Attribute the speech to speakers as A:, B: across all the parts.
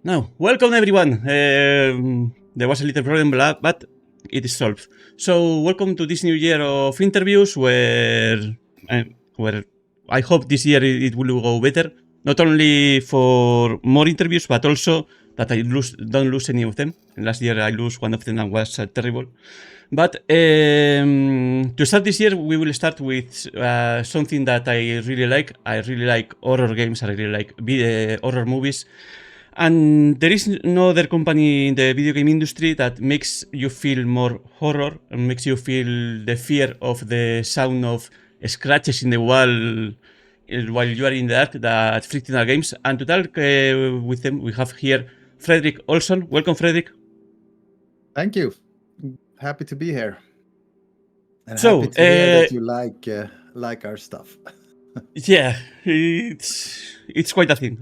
A: Now, welcome everyone. There was a little problem, but it is solved. So, welcome to this new year of interviews, where I hope this year it will go better. Not only for more interviews, but also that don't lose any of them. Last year I lost one of them and was terrible. But to start this year, we will start with something that I really like. I really like horror games. I really like horror movies. And there is no other company in the video game industry that makes you feel more horror and makes you feel the fear of the sound of scratches in the wall while you are in the dark that Frictional Games. And to talk with them, we have here Fredrik Olsson. Welcome, Fredrik.
B: Thank you. Happy to be here. And
A: So,
B: happy to hear that you like our stuff.
A: Yeah, it's quite a thing.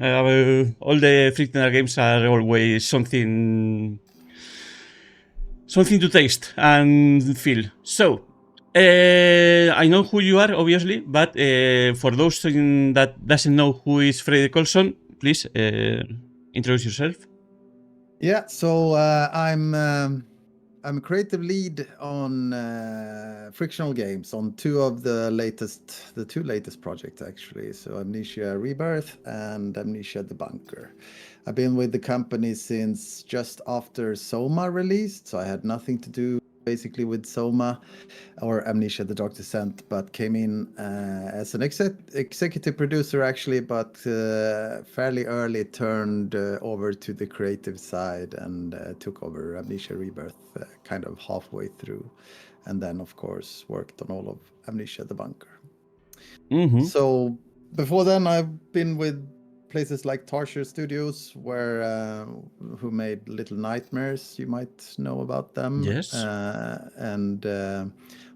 A: All the Frictional Games are always something to taste and feel. So, I know who you are, obviously, but for those that doesn't know who is Fredrik Olsson, please introduce yourself.
B: Yeah, so I'm a creative lead on Frictional Games on two latest projects actually. So Amnesia Rebirth and Amnesia the Bunker. I've been with the company since just after Soma released, so I had nothing to do basically with Soma or Amnesia the Dark Descent, but came in as an executive producer actually, but fairly early turned over to the creative side and took over Amnesia Rebirth kind of halfway through, and then of course worked on all of Amnesia the Bunker.
A: Mm-hmm.
B: So before then I've been with places like Tarsier Studios, who made Little Nightmares. You might know about them.
A: Yes.
B: And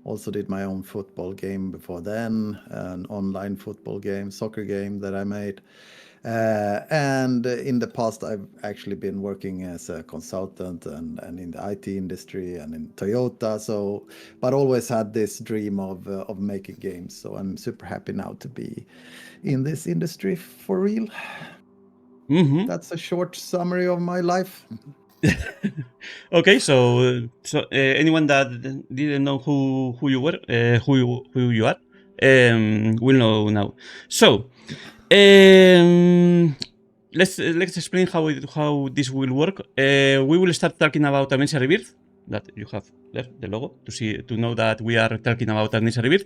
B: also did my own football game before then, an online football game, soccer game that I made. And in the past, I've actually been working as a consultant and in the IT industry and in Toyota. So, but always had this dream of making games. So I'm super happy now to be in this industry for real.
A: Mm-hmm.
B: That's a short summary of my life.
A: Okay, so anyone that didn't know who you were, who you are, will know now. So, let's explain how this will work. We will start talking about Amnesia Rebirth. That you have left the logo to know that we are talking about Amnesia Rebirth.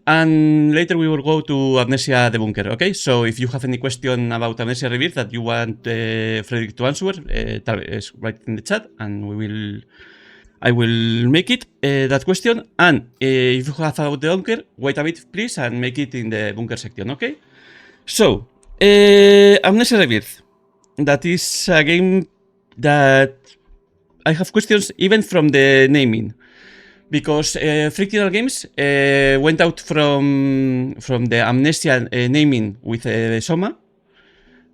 A: And later we will go to Amnesia the Bunker, okay? So if you have any question about Amnesia Rebirth that you want Fredrik to answer, write it in the chat and I will make it, that question. And if you have about the Bunker, wait a bit please and make it in the Bunker section, okay? So, Amnesia Rebirth. That is a game that I have questions even from the naming. Because Frictional Games went out from the Amnesia naming with Soma,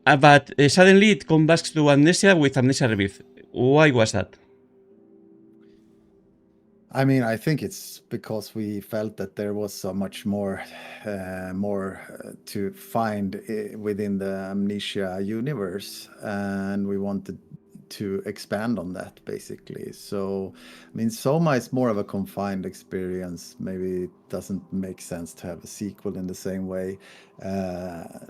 A: but suddenly it comes back to Amnesia with Amnesia Rebirth. Why was that?
B: I mean, I think it's because we felt that there was so much more to find within the Amnesia universe, and we wanted to expand on that basically. So, I mean, Soma is more of a confined experience. Maybe it doesn't make sense to have a sequel in the same way,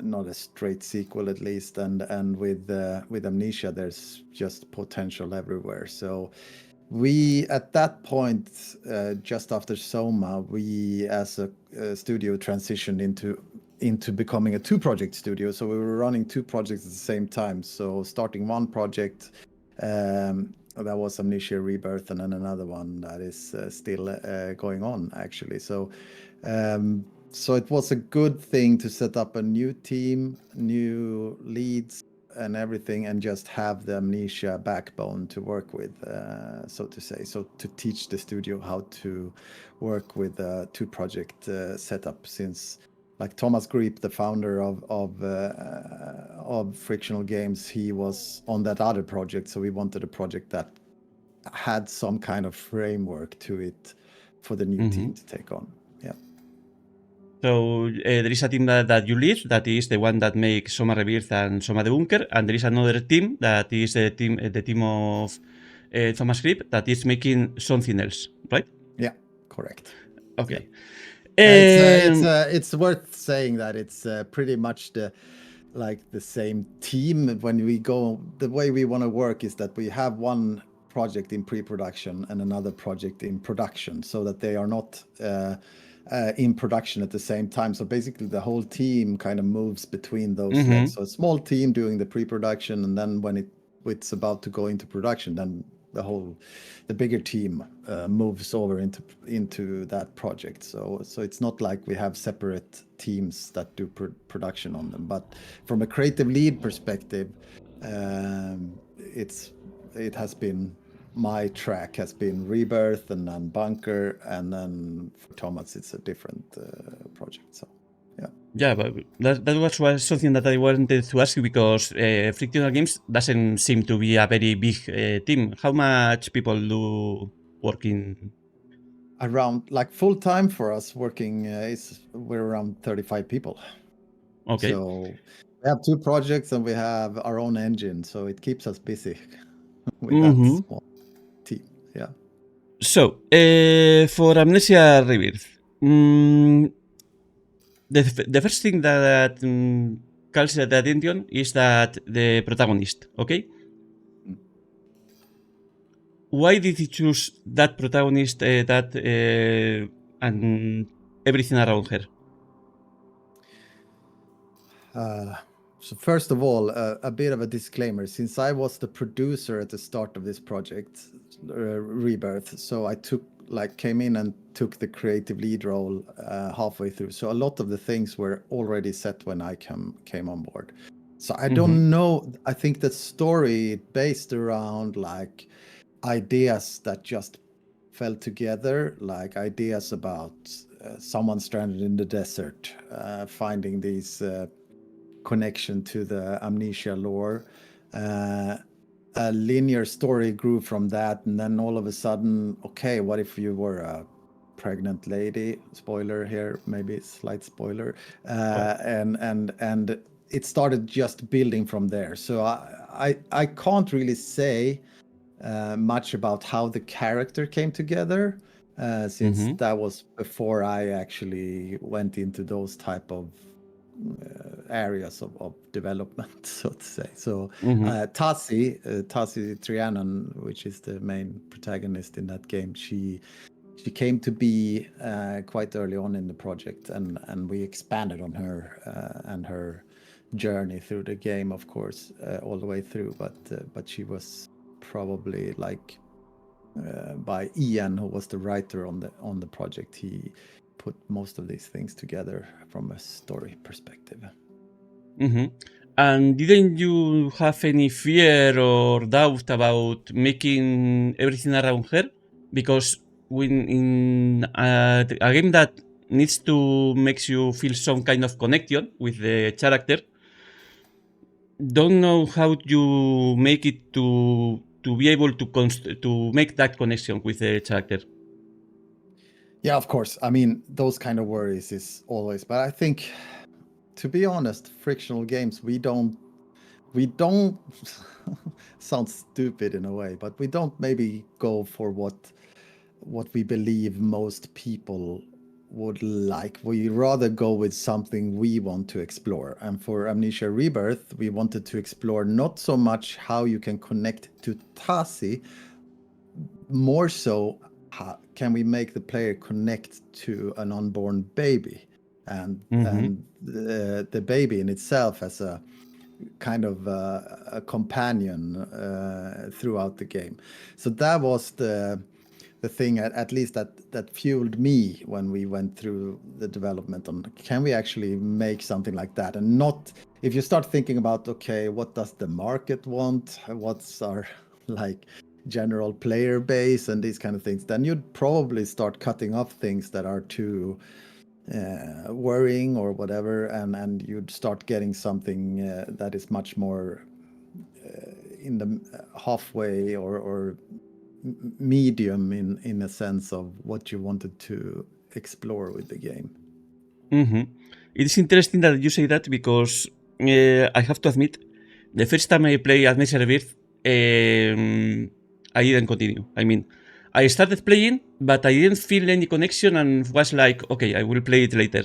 B: not a straight sequel at least. And with Amnesia, there's just potential everywhere. So we at that point, just after Soma, we as a studio transitioned into becoming a two-project studio. So we were running two projects at the same time. So starting one project that was Amnesia Rebirth, and then another one that is still going on actually. So it was a good thing to set up a new team, new leads and everything, and just have the Amnesia backbone to work with, so to say. So to teach the studio how to work with a two-project setup, since like Thomas Greep, the founder of Frictional Games, he was on that other project. So we wanted a project that had some kind of framework to it for the new team to take on. Yeah.
A: So there is a team that you lead, that is the one that makes Soma Rebirth and Soma the Bunker, and there is another team that is the team of Thomas Grip that is making something else, right?
B: Yeah, correct.
A: Okay.
B: It's worth saying that it's pretty much the same team. When we go, the way we want to work is that we have one project in pre-production and another project in production, so that they are not in production at the same time. So basically the whole team kind of moves between those legs. So a small team doing the pre-production, and then when it's about to go into production, then the bigger team moves over into that project. So it's not like we have separate teams that do production on them. But from a creative lead perspective, it has been, my track has been Rebirth and then Bunker, and then for Thomas it's a different project. So
A: yeah, but that was something that I wanted to ask you, because Frictional Games doesn't seem to be a very big team. How much people do work in?
B: Around, like, full time for us working we're around 35 people.
A: Okay.
B: So we have 2 projects and we have our own engine, so it keeps us busy with that small team. Yeah.
A: So for Amnesia Rebirth, the first thing that calls the attention is that the protagonist, okay? Why did you choose that protagonist, and everything around her?
B: So first of all, a bit of a disclaimer. Since I was the producer at the start of this project, Rebirth, so I came in and took the creative lead role halfway through. So a lot of the things were already set when I came on board. So I don't know. I think the story based around like ideas that just fell together, like ideas about someone stranded in the desert, finding these connection to the Amnesia lore. A linear story grew from that, and then all of a sudden, okay, what if you were a pregnant lady? Spoiler here, maybe slight spoiler. And it started just building from there. So I can't really say much about how the character came together, since that was before I actually went into those type of areas of development, so to say. So Tasi Trianon, which is the main protagonist in that game, she came to be quite early on in the project, and we expanded on her and her journey through the game, of course, all the way through. But she was probably like by Ian, who was the writer on the project. He put most of these things together from a story perspective.
A: And didn't you have any fear or doubt about making everything around her? Because when in a game that needs to makes you feel some kind of connection with the character, don't know how you make it to be able to make that connection with the character.
B: Yeah, of course. I mean, those kind of worries is always, but I think, to be honest, frictional games, we don't sound stupid in a way, but we don't maybe go for what we believe most people would like. We rather go with something we want to explore. And for Amnesia Rebirth, we wanted to explore not so much how you can connect to Tasi, more so how can we make the player connect to an unborn baby, and the baby in itself as a kind of a companion throughout the game. So that was the thing, at least that fueled me when we went through the development on, can we actually make something like that? And not, if you start thinking about, okay, what does the market want, what's our like general player base and these kind of things, then you'd probably start cutting off things that are too worrying or whatever, and you'd start getting something that is much more in the halfway or medium in a sense of what you wanted to explore with the game.
A: It is interesting that you say that because I have to admit, the first time I played Amnesia Rebirth, I didn't continue. I mean, I started playing, but I didn't feel any connection and was like, okay, I will play it later.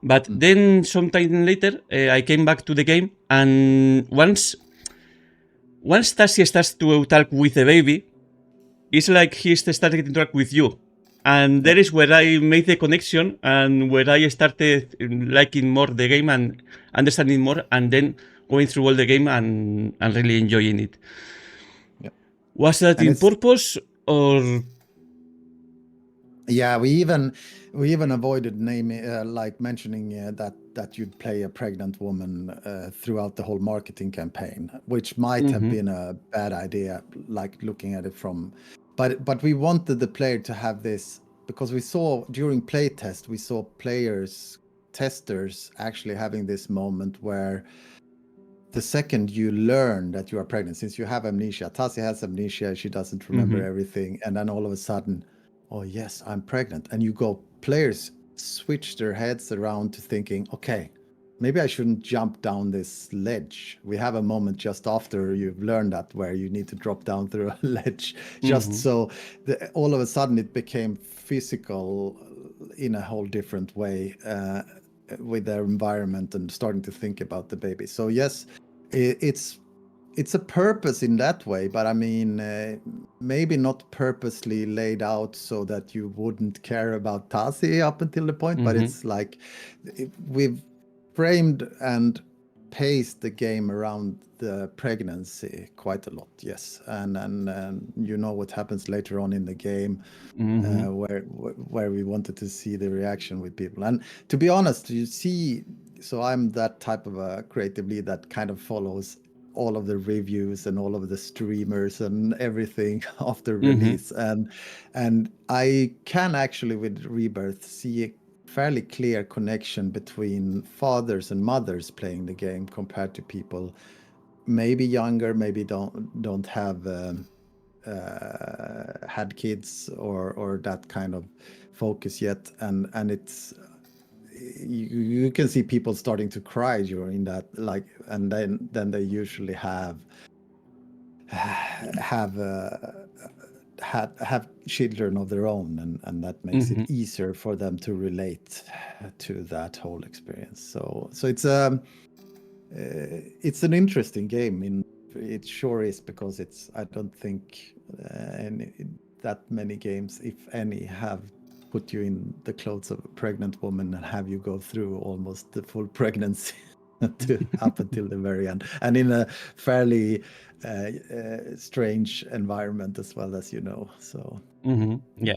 A: But then, sometime later, I came back to the game, and once Tassie starts to talk with the baby, it's like he started to interact with you. And there is where I made the connection and where I started liking more the game and understanding more, and then going through all the game and really enjoying it.
B: Yeah.
A: Was that
B: And
A: in
B: it's
A: purpose or?
B: Yeah, we even avoided naming like mentioning that you'd play a pregnant woman throughout the whole marketing campaign, which might have been a bad idea, like looking at it from. But we wanted the player to have this because we saw during playtest we saw testers actually having this moment where the second you learn that you are pregnant, since you have amnesia, Tassie has amnesia, she doesn't remember everything, and then all of a sudden, oh yes, I'm pregnant. And players switch their heads around to thinking, okay, maybe I shouldn't jump down this ledge. We have a moment just after you've learned that where you need to drop down through a ledge, just so all of a sudden it became physical in a whole different way. With their environment and starting to think about the baby. So yes, it's a purpose in that way, but I mean, maybe not purposely laid out so that you wouldn't care about Tassie up until the point, but it's like we've framed and paced the game around the pregnancy quite a lot, yes, and you know what happens later on in the game, where we wanted to see the reaction with people. And to be honest, you see, so I'm that type of a creative lead that kind of follows all of the reviews and all of the streamers and everything after release, and I can actually with Rebirth see a fairly clear connection between fathers and mothers playing the game compared to people maybe younger, maybe don't have had kids or that kind of focus yet, and it's you can see people starting to cry during that, like, and then they usually have children of their own, and that makes it easier for them to relate to that whole experience. So it's an interesting game. It sure is, because I don't think that many games, if any, have put you in the clothes of a pregnant woman and have you go through almost the full pregnancy up until the very end, and in a fairly strange environment as well, as you know. So
A: yeah.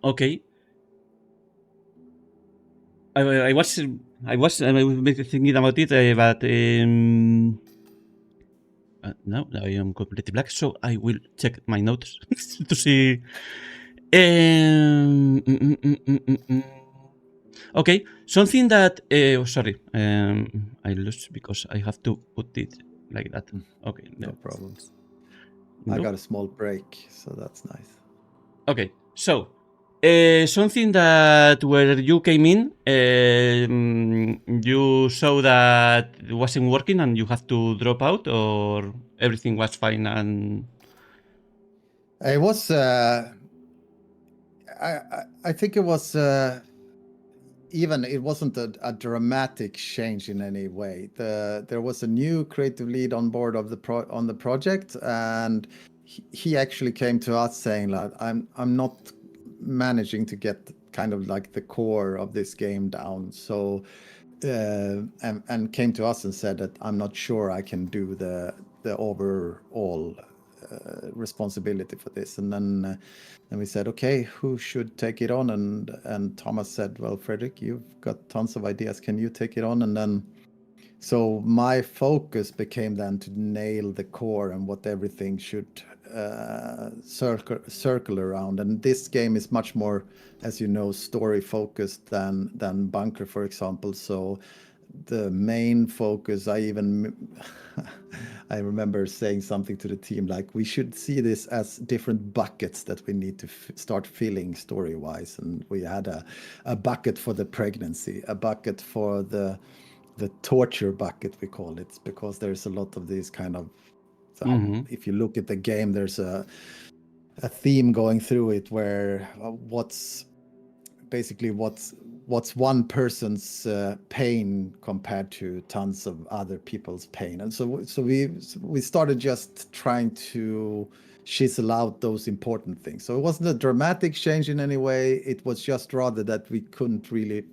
A: Okay. I was thinking about it, but now I am completely black. So I will check my notes to see. Okay, something that. Sorry, I lost because I have to put it like that. Okay,
B: no problems.
A: No?
B: I got a small break, so that's nice.
A: Okay, so something that where you came in, you saw that it wasn't working and you have to drop out, or everything was fine and.
B: It was. I think it was. Even it wasn't a dramatic change in any way. There was a new creative lead on board of on the project, and he actually came to us saying that I'm not managing to get kind of like the core of this game down. So and came to us and said that I'm not sure I can do the overall responsibility for this. And then we said, okay, who should take it on? And Thomas said, well, Fredrik, you've got tons of ideas. Can you take it on? And then so my focus became then to nail the core and what everything should circle around. And this game is much more, as you know, story focused than Bunker, for example. So the main focus, I remember saying something to the team like, we should see this as different buckets that we need to start filling story-wise. And we had a bucket for the pregnancy, a bucket for the torture bucket, we call it, because there's a lot of these kind of, if you look at the game, there's a theme going through it where what's one person's pain compared to tons of other people's pain. And so we started just trying to chisel out those important things. So it wasn't a dramatic change in any way. It was just rather that we couldn't really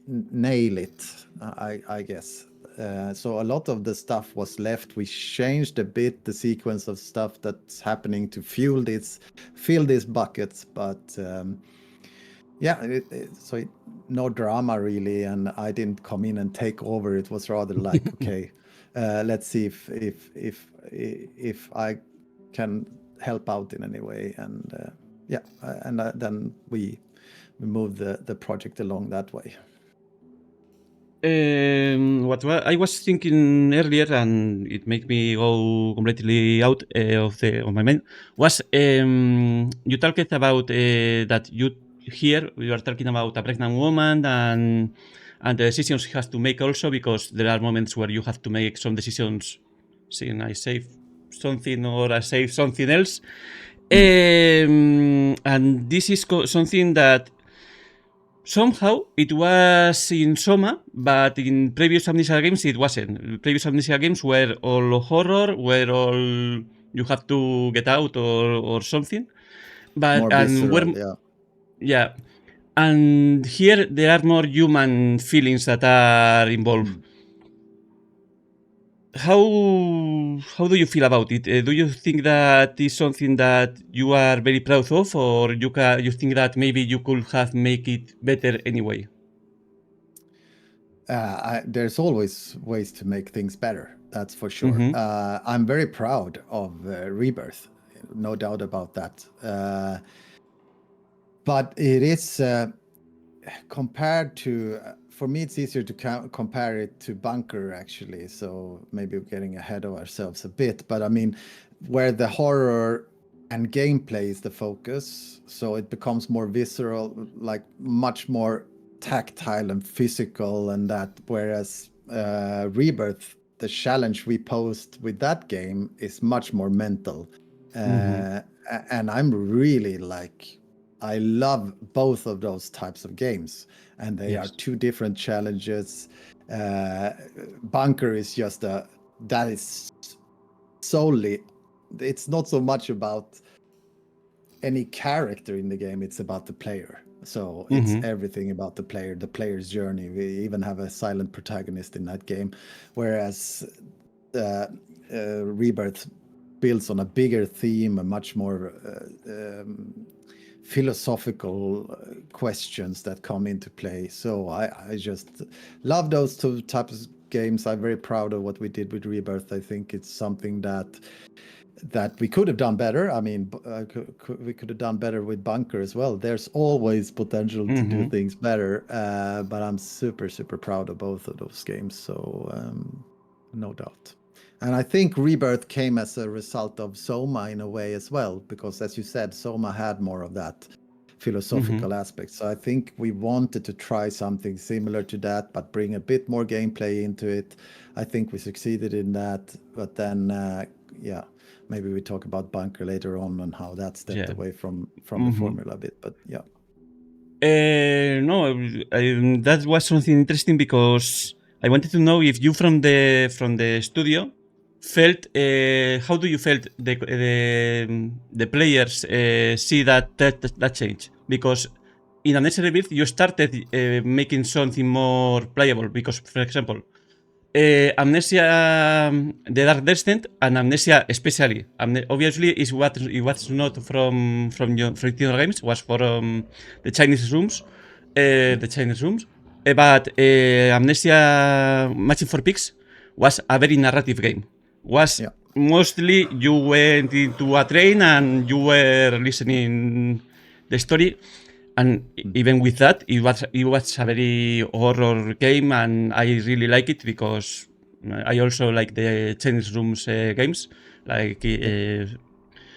B: nail it, I guess. So a lot of the stuff was left. We changed a bit the sequence of stuff that's happening to fill these buckets, but so no drama really, and I didn't come in and take over. It was rather like, okay, let's see if I can help out in any way, and then we moved the project along that way.
A: What I was thinking earlier, and it made me go completely out of my mind, was you talked about that you are talking about a pregnant woman and the decisions she has to make also, because there are moments where you have to make some decisions, saying I save something or I save something else. And this is something that somehow it was in Soma, but in previous Amnesia games it wasn't. Previous Amnesia games were all horror, were all you have to get out or something. But
B: More visceral,
A: yeah. And here there are more human feelings that are involved. How do you feel about it? Do you think that is something that you are very proud of, or you think that maybe you could have make it better anyway?
B: There's always ways to make things better, that's for sure. I'm very proud of Rebirth, no doubt about that. But it is compared to, for me, it's easier to compare it to Bunker, actually. So maybe we're getting ahead of ourselves a bit. But I mean, where the horror and gameplay is the focus, so it becomes more visceral, like much more tactile and physical, and that. Whereas Rebirth, the challenge we posed with that game is much more mental. And I'm really like, I love both of those types of games, and they are two different challenges. Bunker is just that is solely, it's not so much about any character in the game, it's about the player. So it's everything about the player's journey. We even have a silent protagonist in that game, whereas Rebirth builds on a bigger theme, a much more philosophical questions that come into play. So I just love those two types of games. I'm very proud of what we did with Rebirth. I think it's something that we could have done better. I mean, we could have done better with Bunker as well. There's always potential to do things better, but I'm super, super proud of both of those games. So no doubt. And I think Rebirth came as a result of Soma in a way as well, because as you said, Soma had more of that philosophical aspect. So I think we wanted to try something similar to that, but bring a bit more gameplay into it. I think we succeeded in that. But then, maybe we talk about Bunker later on and how that stepped away from the formula a bit. But yeah.
A: No, that was something interesting, because I wanted to know if you from the studio felt how do you felt the players see that change, because in Amnesia Rebirth you started making something more playable, because for example Amnesia the Dark Descent and Amnesia especially obviously it was not from your games, was from the Chinese rooms but Amnesia Matching for Pigs was a very narrative game. Was mostly you went into a train and you were listening the story, and even with that, it was a very horror game, and I really like it because I also like the Chinese Rooms games. Like,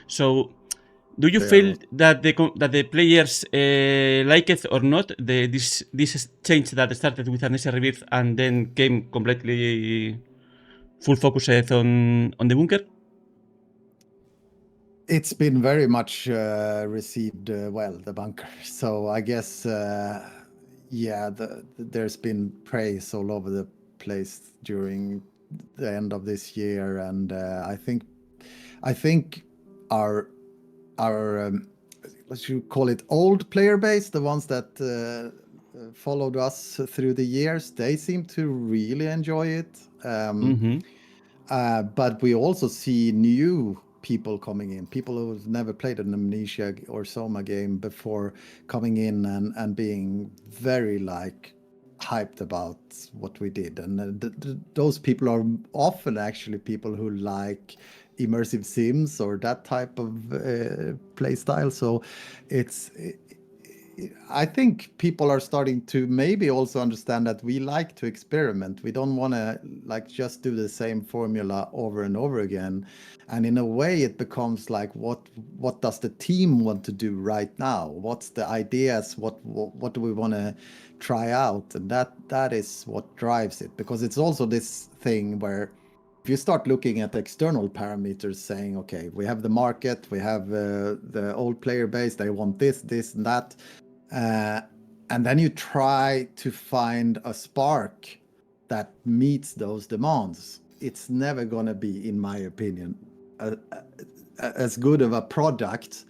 A: so, do you feel that the players like it or not? This change that started with Amnesia Rebirth and then came completely full focus on the bunker?
B: It's been very much received well, the bunker. So I guess, yeah, there's been praise all over the place during the end of this year, and I think our what you call it, old player base, the ones that followed us through the years, they seem to really enjoy it. But we also see new people coming in, people who've never played an Amnesia or Soma game before, coming in and being very like hyped about what we did. And those people are often actually people who like immersive sims or that type of play style. So I think people are starting to maybe also understand that we like to experiment. We don't want to like just do the same formula over and over again. And in a way, it becomes like, what does the team want to do right now? What's the ideas? What do we want to try out? And that is what drives it, because it's also this thing where if you start looking at external parameters, saying, okay, we have the market, we have the old player base, they want this, and that. And then you try to find a spark that meets those demands. It's never going to be, in my opinion, as good of a product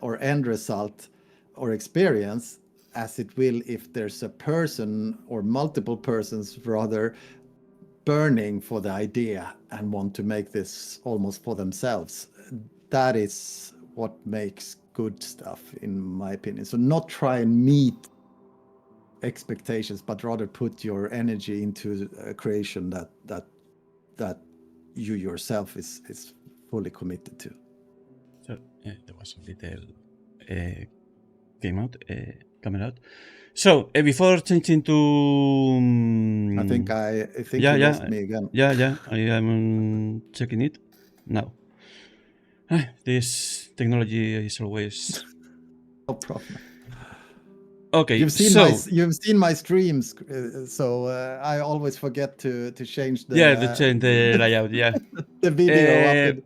B: or end result or experience as it will if there's a person or multiple persons rather burning for the idea and want to make this almost for themselves. That is what makes good stuff, in my opinion. So not try and meet expectations, but rather put your energy into a creation that you yourself is fully committed to.
A: So there was a little coming out. So before changing to,
B: I think you lost me again.
A: Yeah, I am checking it now. This technology is always
B: no problem.
A: Okay,
B: you've seen my streams, so I always forget to change the
A: change the layout. Yeah,
B: the video.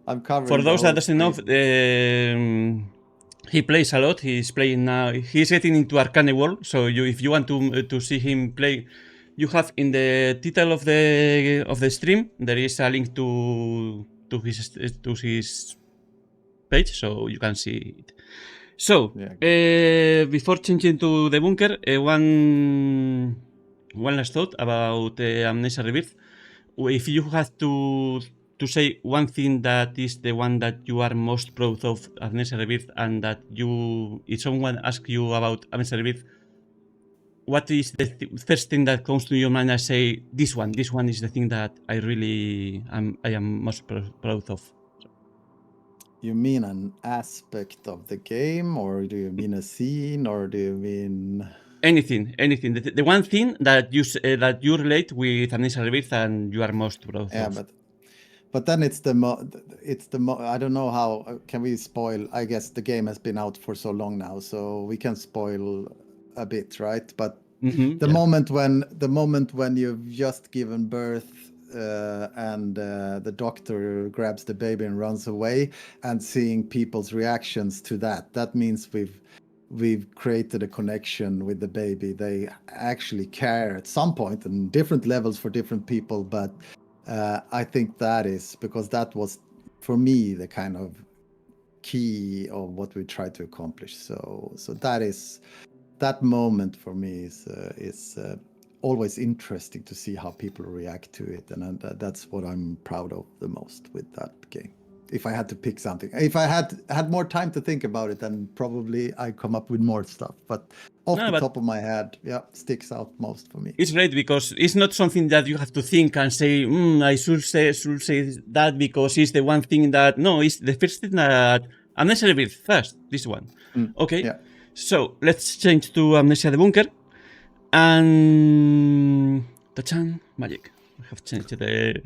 B: I'm covering.
A: For those that doesn't know, he plays a lot. He's playing now. He's getting into Arcane World. So if you want to see him play, you have in the title of the stream there is a link to his page, so you can see it. So before changing to the bunker, one last thought about Amnesia Rebirth. If you have to say one thing that is the one that you are most proud of Amnesia Rebirth, and that if someone asks you about Amnesia Rebirth, what is the first thing that comes to your mind and say, this one is the thing that I am most proud of?
B: You mean an aspect of the game, or do you mean a scene, or do you mean
A: anything? The one thing that you relate with Amnesia Rebirth and you are most proud of.
B: Yeah, but then it's the I don't know how can we spoil. I guess the game has been out for so long now, so we can spoil a bit, right? But the moment when you've just given birth and the doctor grabs the baby and runs away, and seeing people's reactions to that means we've created a connection with the baby. They actually care at some point, and different levels for different people, but I think that is because that was, for me, the kind of key of what we tried to accomplish. So that moment for me is always interesting to see how people react to it, and that's what I'm proud of the most with that game. If I had to pick something, if I had more time to think about it, then probably I come up with more stuff. But top of my head, sticks out most for me.
A: It's great because it's not something that you have to think and say, I should say that because it's the one thing that. No, it's the first thing that Amnesia Rebirth first. This one. Okay. Yeah. So let's change to Amnesia the Bunker and Tachan Magic. I have changed the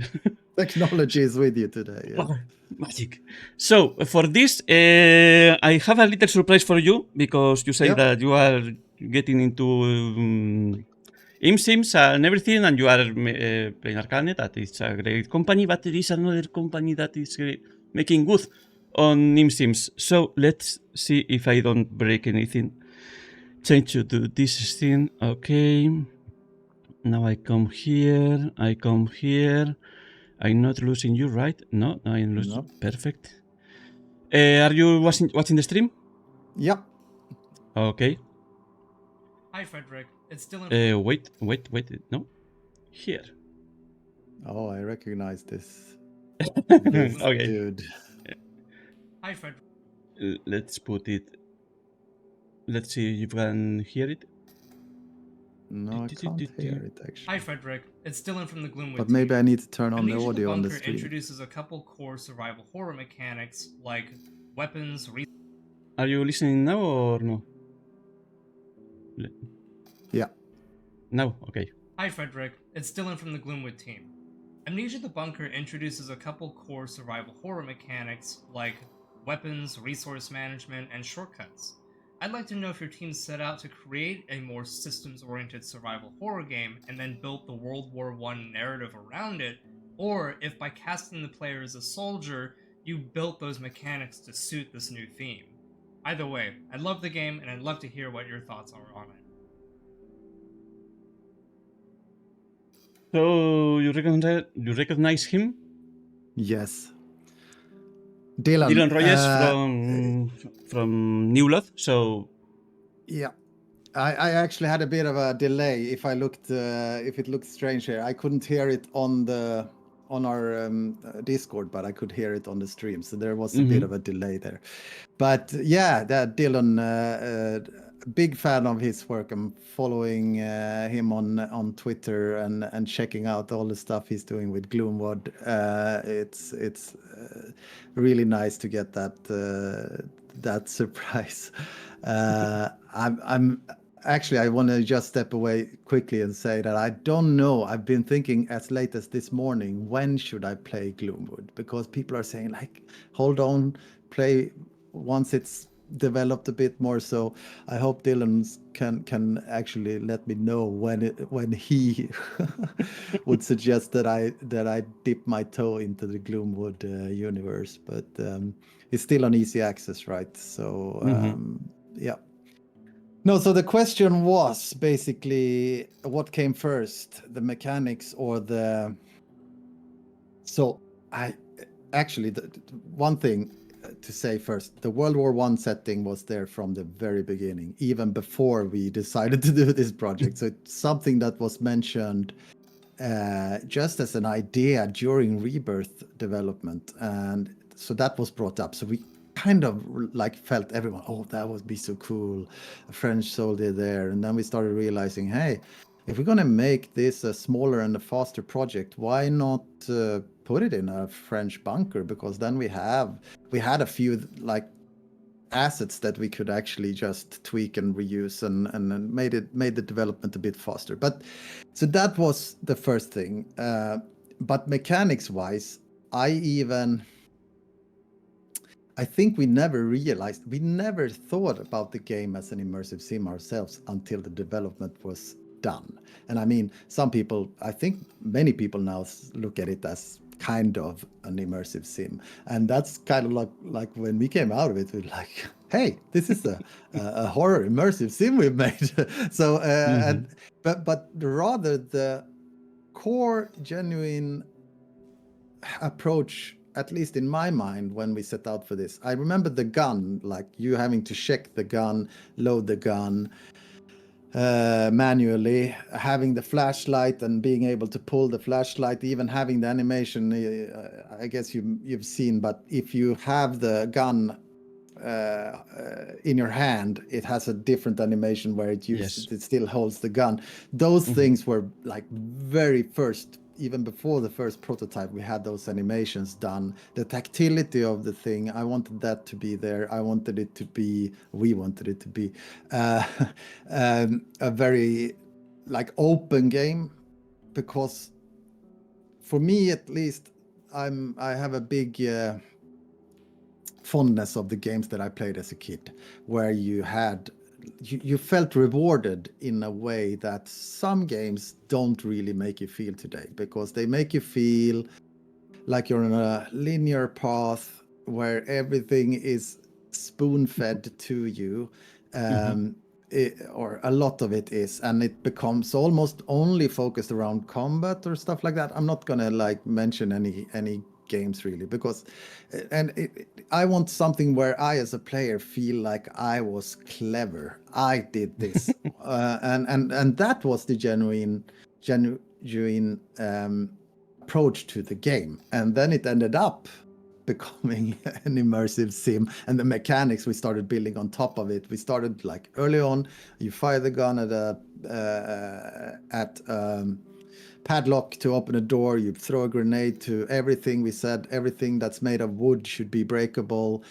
B: Technology is with you today. Yeah.
A: Oh, magic. So for this, I have a little surprise for you because you say
B: Yep.
A: that you are getting into ImSims and everything, and you are playing Arcane. That is a great company, but there is another company that is making good on ImSims. So let's see if I don't break anything. Change to do this thing. Okay. Now I come here. I come here. I'm not losing you, right? No, I'm losing.
B: No.
A: Perfect. Are you watching the stream?
B: Yep.
A: Okay.
C: Hi, Fredrik. It's Dylan.
A: Wait. No. Here.
B: Oh, I recognize this
A: Okay.
B: dude.
C: Hi, Fredrik.
A: Let's put it. Let's see if you can hear it.
B: No, I can't hear it actually.
C: Hi, Fredrik. It's Dylan from the Gloomwood
B: But maybe I
C: team.
B: need to turn on the
C: Amnesia:
B: audio on the
C: Bunker
B: stream.
C: introduces a couple core survival horror mechanics like weapons.
A: Are you listening now or no?
B: Yeah.
A: Now, okay.
C: Hi, Fredrik. It's Dylan from the Gloomwood team. Amnesia: The Bunker introduces a couple core survival horror mechanics like weapons, resource management, and shortcuts. I'd like to know if your team set out to create a more systems-oriented survival horror game and then built the World War I narrative around it, or if by casting the player as a soldier, you built those mechanics to suit this new theme. Either way, I love the game and I'd love to hear what your thoughts are on it.
A: So you recognize him?
B: Yes. Dylan.
A: Dylan Rogers from New Blood. So
B: Yeah. I actually had a bit of a delay. If it looked strange here, I couldn't hear it on our Discord, but I could hear it on the stream. So there was a bit of a delay there. But yeah, that Dylan, big fan of his work. I'm following him on Twitter and checking out all the stuff he's doing with Gloomwood. It's really nice to get that surprise. I'm actually, I want to just step away quickly and say that I don't know. I've been thinking as late as this morning, when should I play Gloomwood? Because people are saying like, hold on, play once it's developed a bit more. So I hope Dylan can actually let me know when he would suggest that I dip my toe into the Gloomwood universe. But it's still on easy access, right? So yeah. No, so the question was basically what came first, the mechanics or the... So I actually, one thing to say first, the World War I setting was there from the very beginning, even before we decided to do this project. So it's something that was mentioned just as an idea during Rebirth development. And so that was brought up. So we kind of like felt everyone, oh, that would be so cool, a French soldier there. And then we started realizing, hey, if we're going to make this a smaller and a faster project, why not put it in a French bunker? Because then we had a few like assets that we could actually just tweak and reuse and made the development a bit faster. But so that was the first thing. But mechanics wise, I think we never thought about the game as an immersive sim ourselves until the development was done. And I mean, I think many people now look at it as kind of an immersive sim. And that's kind of like when we came out of it, we're like, hey, this is a horror immersive sim we've made. So, but rather the core genuine approach, at least in my mind, when we set out for this, I remember the gun, like you having to check the gun, load the gun manually, having the flashlight and being able to pull the flashlight, even having the animation. I guess you've seen, but if you have the gun in your hand, it has a different animation where it still holds the gun. Those things were like very first, even before the first prototype, we had those animations done. The tactility of the thing, I wanted that to be there. We wanted it to be a very like open game, because for me at least, I have a big fondness of the games that I played as a kid, where you felt rewarded in a way that some games don't really make you feel today, because they make you feel like you're on a linear path where everything is spoon-fed to you, or a lot of it is, and it becomes almost only focused around combat or stuff like that. I'm not gonna like mention any games really, because I want something where I as a player feel like I was clever, I did this, and that was the genuine approach to the game. And then it ended up becoming an immersive sim, and the mechanics we started building on top of it. We started like early on, you fire the gun at padlock to open a door, you throw a grenade to everything. We said everything that's made of wood should be breakable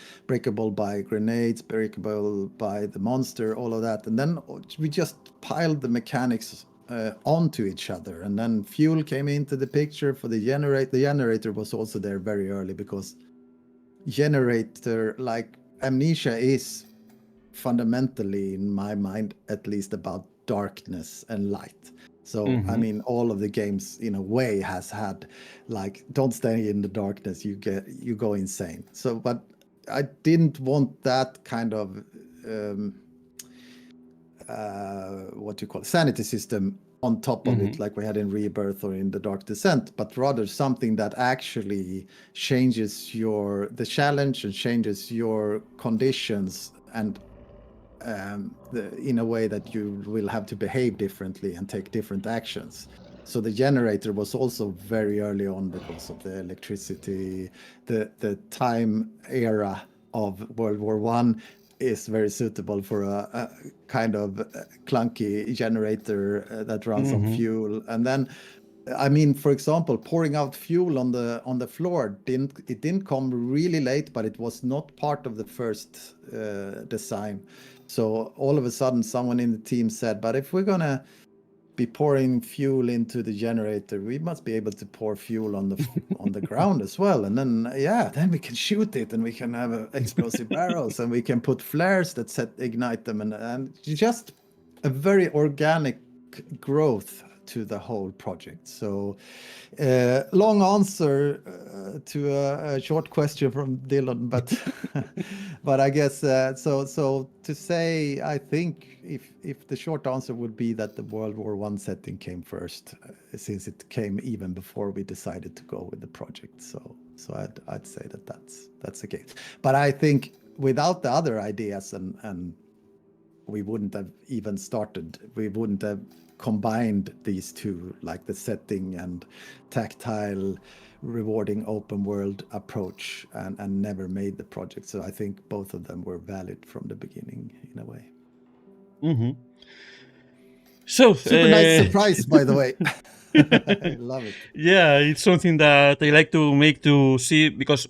B: by grenades, breakable by the monster, all of that. And then we just piled the mechanics onto each other, and then fuel came into the picture for the generator. The generator was also there very early, because generator, like Amnesia, is fundamentally, in my mind at least, about darkness and light. So I mean, all of the games in a way has had like, don't stay in the darkness, you go insane. So but I didn't want that kind of what you call sanity system on top of it, like we had in Rebirth or in The Dark Descent, but rather something that actually changes the challenge and changes your conditions, and in a way that you will have to behave differently and take different actions. So the generator was also very early on, because of the electricity, the time era of World War One is very suitable for a kind of clunky generator that runs on fuel. And then, I mean, for example, pouring out fuel on the floor didn't come really late, but it was not part of the first design. So all of a sudden, someone in the team said, "But if we're gonna be pouring fuel into the generator, we must be able to pour fuel on the ground as well. And then then we can shoot it, and we can have explosive barrels, and we can put flares that ignite them, and just a very organic growth to the whole project." So long answer to a short question from Dylan, but but I guess so to say, I think if the short answer would be that the World War One setting came first, since it came even before we decided to go with the project. So I'd say that's the case. But I think without the other ideas, and we wouldn't have even started. We wouldn't have combined these two, like the setting and tactile, rewarding open world approach, and never made the project. So I think both of them were valid from the beginning in a way.
A: So
B: Super nice surprise, by the way. I love it.
A: Yeah, it's something that I like to make to see, because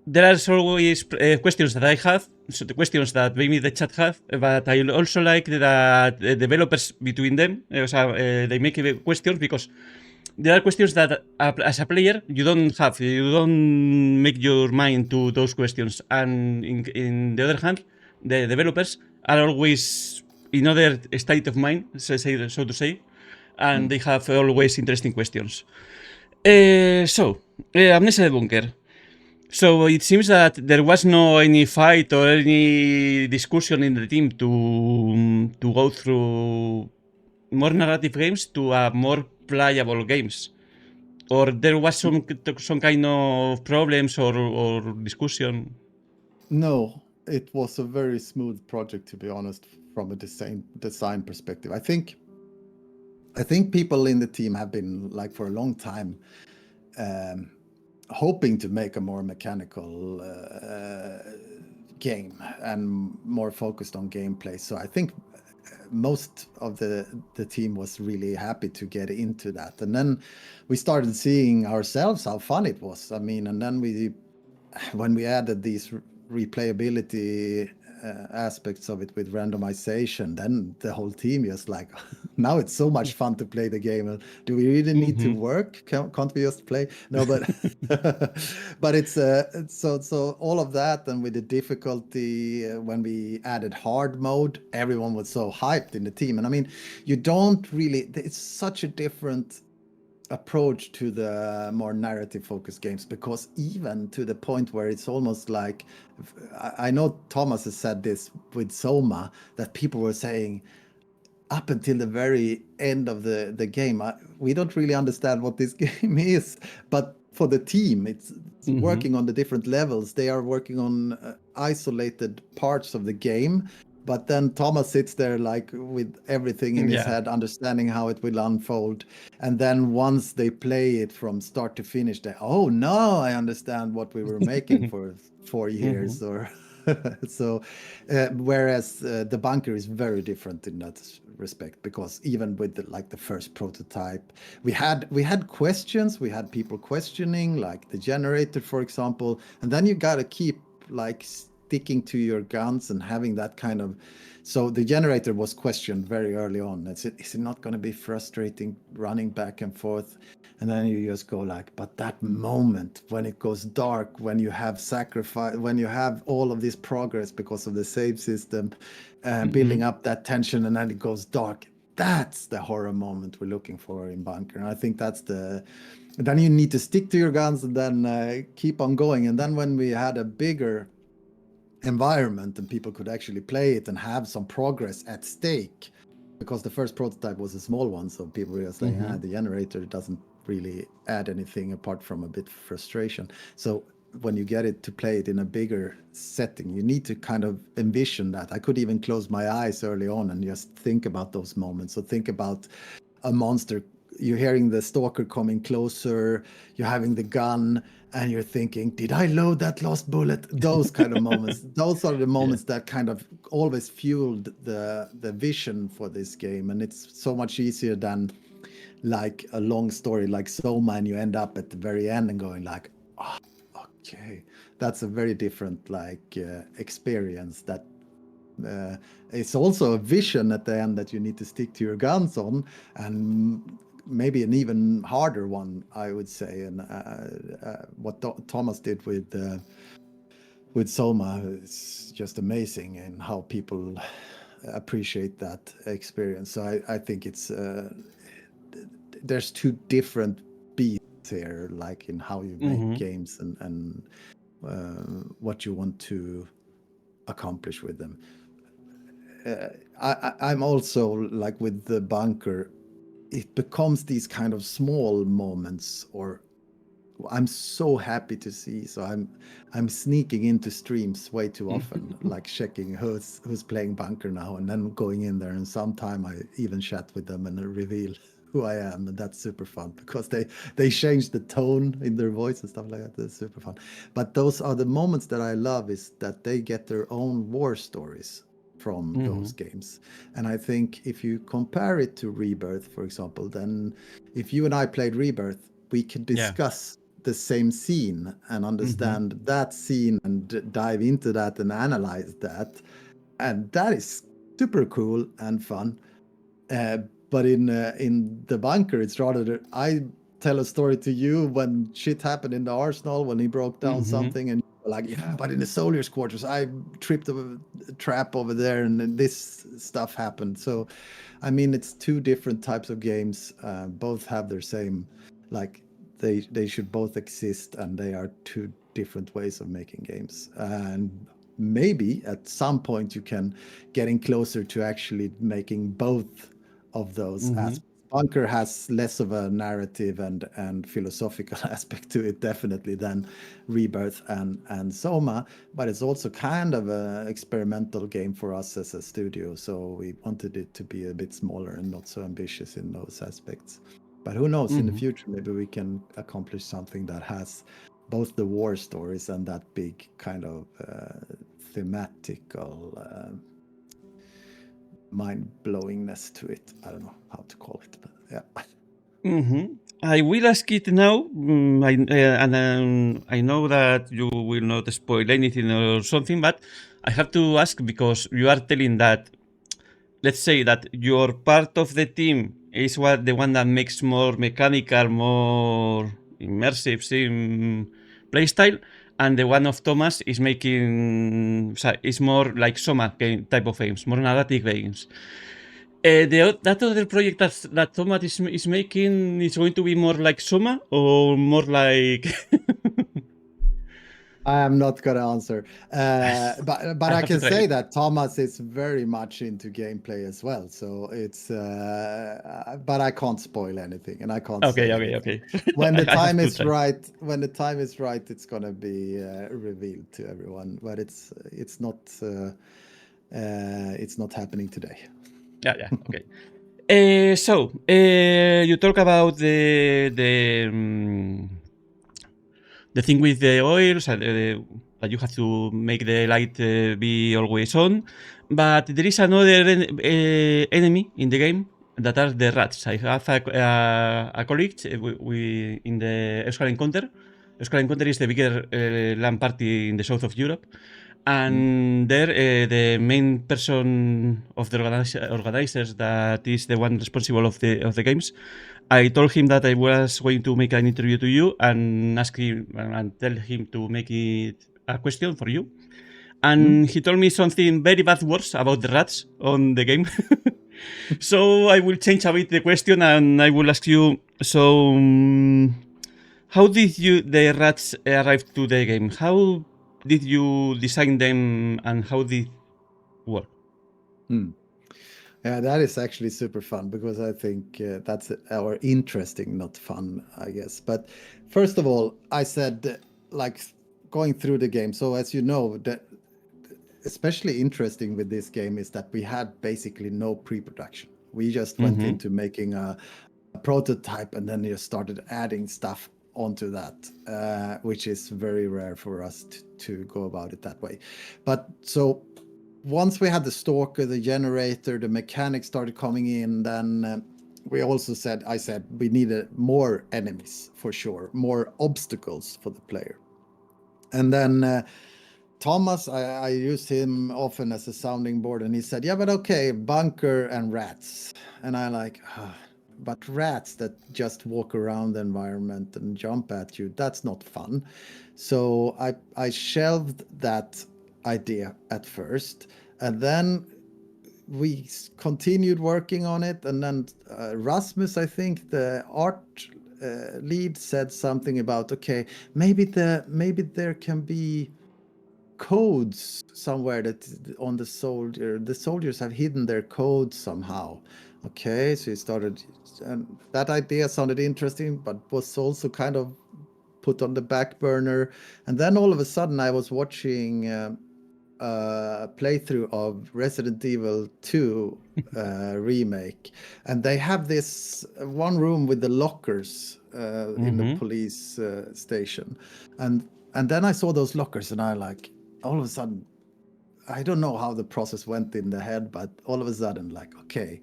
A: there are always questions that I have, so the questions that maybe the chat have, but I also like that developers between them, they make questions, because there are questions that as a player you don't make your mind to those questions, and in the other hand, the developers are always in other state of mind, so to say, and they have always interesting questions. Amnesia the Bunker. So it seems that there was no any fight or any discussion in the team to go through more narrative games to more playable games, or there was some kind of problems or discussion.
B: No, it was a very smooth project, to be honest, from a design perspective. I think people in the team have been, like, for a long time hoping to make a more mechanical game and more focused on gameplay. So I think most of the team was really happy to get into that. And then we started seeing ourselves how fun it was. I mean, and then when we added these replayability aspects of it with randomization, then the whole team is like, now it's so much fun to play the game. And do we really need to work? Can't we just play? No, but but it's so all of that, and with the difficulty when we added hard mode, everyone was so hyped in the team. And I mean, you don't really. It's such a different approach to the more narrative focused games, because even to the point where it's almost like, I know Thomas has said this with Soma, that people were saying up until the very end of the game, we don't really understand what this game is, but for the team it's working on the different levels. They are working on isolated parts of the game, but then Thomas sits there like with everything in his head, understanding how it will unfold. And then once they play it from start to finish, they, oh, now I understand what we were making for 4 years. Or so, whereas the Bunker is very different in that respect, because even with the first prototype, we had questions, we had people questioning, like the generator, for example, and then you got to keep like sticking to your guns and having that kind of. So the generator was questioned very early on. Is it not going to be frustrating running back and forth? And then you just go like, but that moment when it goes dark, when you have sacrifice, when you have all of this progress because of the save system, building up that tension, and then it goes dark. That's the horror moment we're looking for in Bunker. And I think that's then you need to stick to your guns and then keep on going. And then when we had a bigger environment and people could actually play it and have some progress at stake, because the first prototype was a small one, so people were just like, the generator doesn't really add anything apart from a bit of frustration. So when you get it to play it in a bigger setting, you need to kind of envision that. I could even close my eyes early on and just think about those moments. So think about a monster, you're hearing the stalker coming closer, you're having the gun, and you're thinking, did I load that last bullet? Those kind of moments. Those are the moments that kind of always fueled the vision for this game. And it's so much easier than like a long story like Soma, and you end up at the very end and going like, oh, okay, that's a very different like experience. That it's also a vision at the end that you need to stick to your guns on, and maybe an even harder one, I would say. And what Thomas did with Soma is just amazing, and how people appreciate that experience. So I think it's there's two different beats here, like in how you make games and what you want to accomplish with them. I'm also like with the Bunker, it becomes these kind of small moments, or I'm so happy to see. So I'm sneaking into streams way too often, like checking who's playing Bunker now, and then going in there, and sometime I even chat with them and reveal who I am, and that's super fun because they change the tone in their voice and stuff like that. That's super fun. But those are the moments that I love, is that they get their own war stories from those games. And I think if you compare it to Rebirth, for example, then if you and I played Rebirth, we could discuss the same scene and understand that scene and dive into that and analyze that. And that is super cool and fun. But in the Bunker, it's rather that I tell a story to you when shit happened in the arsenal, when he broke down something, and you're like, yeah, but in the soldiers' quarters, I tripped a trap over there, and this stuff happened. So, I mean, it's two different types of games. Both have their same, like, they should both exist, and they are two different ways of making games. And maybe at some point you can getting closer to actually making both of those aspects. Bunker has less of a narrative and philosophical aspect to it, definitely, than Rebirth and Soma, but it's also kind of an experimental game for us as a studio, so we wanted it to be a bit smaller and not so ambitious in those aspects. But who knows, in the future, maybe we can accomplish something that has both the war stories and that big kind of thematical mind-blowingness to it. I don't know how to call it, but yeah.
A: I will ask it now. I know that you will not spoil anything or something, but I have to ask because you are telling that, let's say that your part of the team is the one that makes more mechanical, more immersive sim playstyle, and the one of Thomas is making is more like Soma game type of games, more narrative games. That other project that Thomas is making is going to be more like Soma or more like.
B: I am not gonna answer, but
A: I
B: I
A: have to
B: can
A: try
B: say
A: it.
B: that Thomas is very much into gameplay as well. So it's, but I can't spoil anything, and I can't say anything.
A: Okay.
B: When the
A: I have
B: time
A: to
B: is
A: try.
B: right, when the time is right, it's gonna be revealed to everyone. But it's not happening today.
A: Yeah, okay. You talk about the thing with the oils and that you have to make the light be always on, but there is another enemy in the game that are the rats. I have a colleague we in the Euskal Encounter. Euskal Encounter is the bigger LAN party in the south of Europe, and there the main person of the organizers that is the one responsible of the games. I told him that I was going to make an interview to you and ask him and tell him to make it a question for you. And he told me something very bad words about the rats on the game. So I will change a bit the question and I will ask you. So, how did the rats arrive to the game? How did you design them and how did it work?
B: Yeah, that is actually super fun because I think that's or interesting, not fun, I guess. But first of all, I said like going through the game. So as you know, that especially interesting with this game is that we had basically no pre-production. We just went into making a prototype and then just started adding stuff onto that, which is very rare for us to go about it that way. But so once we had the stalker, the generator, the mechanics started coming in, then we also said, I said, we needed more enemies for sure, more obstacles for the player. And then Thomas, I used him often as a sounding board, and he said, yeah, but okay, bunker and rats. And I like, but rats that just walk around the environment and jump at you, that's not fun. So I shelved that idea at first, and then we continued working on it, and then Rasmus, I think the art lead, said something about, okay, maybe there can be codes somewhere that on the soldiers have hidden their codes somehow. Okay, so he started, and that idea sounded interesting, but was also kind of put on the back burner. And then all of a sudden I was watching a playthrough of Resident Evil 2 remake, and they have this one room with the lockers in the police station, and then I saw those lockers, and I like, all of a sudden, I don't know how the process went in the head, but all of a sudden, like, okay,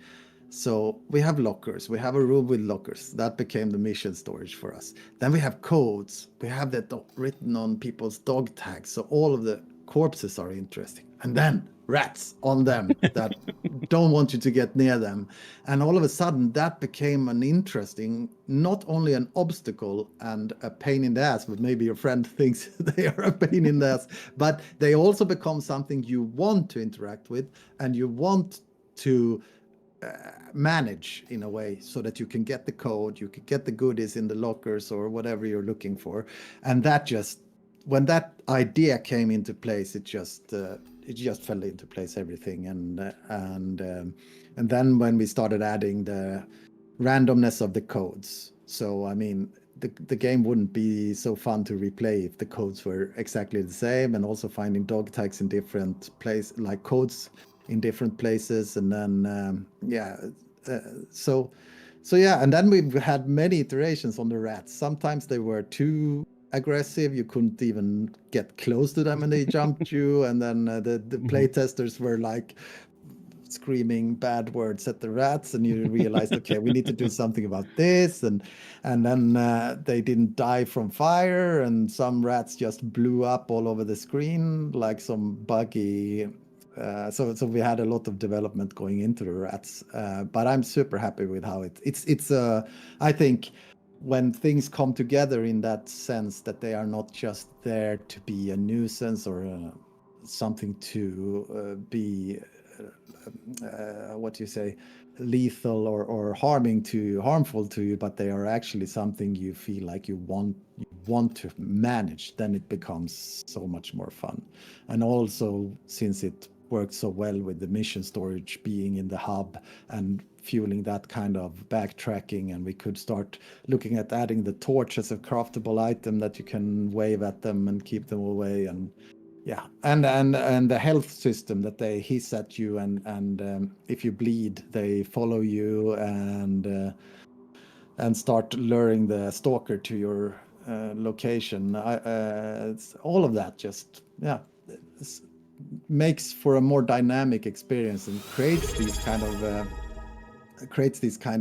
B: so we have lockers, we have a room with lockers. That became the mission storage for us. Then we have codes. We have that written on people's dog tags. So all of the corpses are interesting. And then rats on them that don't want you to get near them. And all of a sudden, that became an interesting, not only an obstacle and a pain in the ass, but maybe your friend thinks they are a pain in the ass, but they also become something you want to interact with and you want to manage in a way, so that you can get the code, you can get the goodies in the lockers or whatever you're looking for. And that just, when that idea came into place, it just fell into place, everything. And then when we started adding the randomness of the codes, so I mean, the game wouldn't be so fun to replay if the codes were exactly the same, and also finding dog tags in different places, like codes in different places. And then so yeah, and then we had many iterations on the rats. Sometimes they were too aggressive, you couldn't even get close to them and they jumped you. And then the play testers were like screaming bad words at the rats, and you realized, okay, we need to do something about this, and then they didn't die from fire, and some rats just blew up all over the screen like some buggy. So we had a lot of development going into the rats, but I'm super happy with how it's. I think when things come together in that sense that they are not just there to be a nuisance or something to be what you say, lethal or harmful to you, but they are actually something you feel like you want to manage, then it becomes so much more fun. And also, since it worked so well with the mission storage being in the hub and fueling that kind of backtracking, and we could start looking at adding the torch as a craftable item that you can wave at them and keep them away, and yeah, and the health system that they hiss at you, and if you bleed, they follow you and start luring the stalker to your location. It's all of that just makes for a more dynamic experience and creates these kind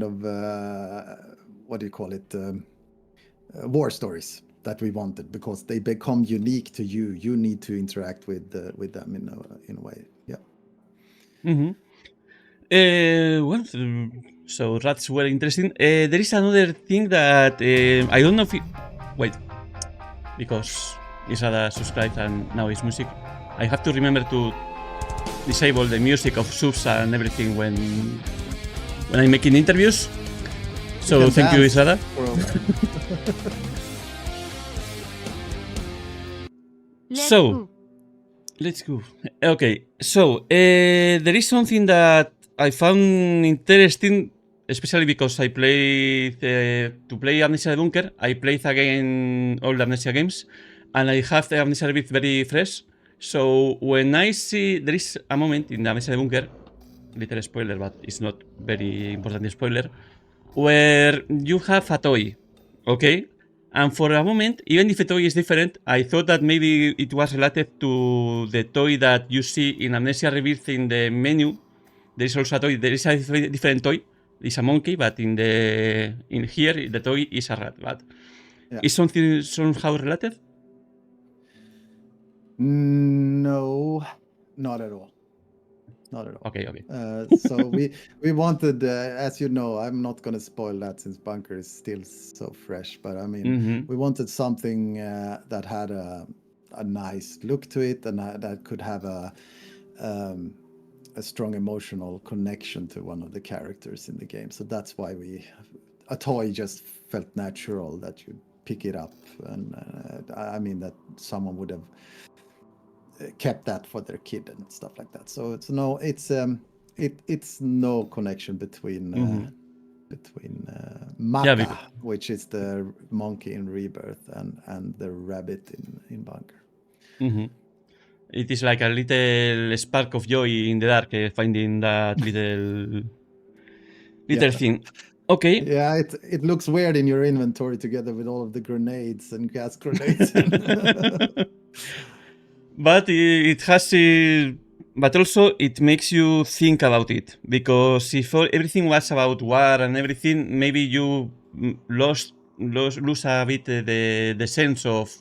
B: of what do you call it, war stories that we wanted, because they become unique to you. You need to interact with them in a way. Yeah.
A: Well, so rats were interesting. There is another thing that I don't know if wait, because Isada subscribed and now it's music. I have to remember to disable the music of subs and everything when I'm making interviews. So thank you, Isada. Let's go. Okay, so there is something that I found interesting, especially because I played to play Amnesia Bunker. I played again all the Amnesia games, and I have the Amnesia Rebirth very fresh. So when I see there is a moment in the Amnesia Bunker, little spoiler, but it's not very important spoiler, where you have a toy, okay? And for a moment, even if the toy is different, I thought that maybe it was related to the toy that you see in Amnesia Rebirth in the menu. There is also a toy. There is a different toy. It's a monkey, but in here the toy is a rat. But is something somehow related?
B: No, not at all. Not at all.
A: Okay.
B: So we wanted, as you know, I'm not going to spoil that since Bunker is still so fresh. But I mean, we wanted something that had a nice look to it, and that could have a strong emotional connection to one of the characters in the game. So that's why a toy just felt natural that you'd pick it up, and I mean that someone would have kept that for their kid and stuff like that. So it's no connection between Maka, which is the monkey in Rebirth, and the rabbit in Bunker.
A: It is like a little spark of joy in the dark, finding that little thing. Okay.
B: Yeah, it looks weird in your inventory together with all of the grenades and gas grenades.
A: But it has, but also it makes you think about it, because if everything was about war and everything, maybe you lose a bit the sense of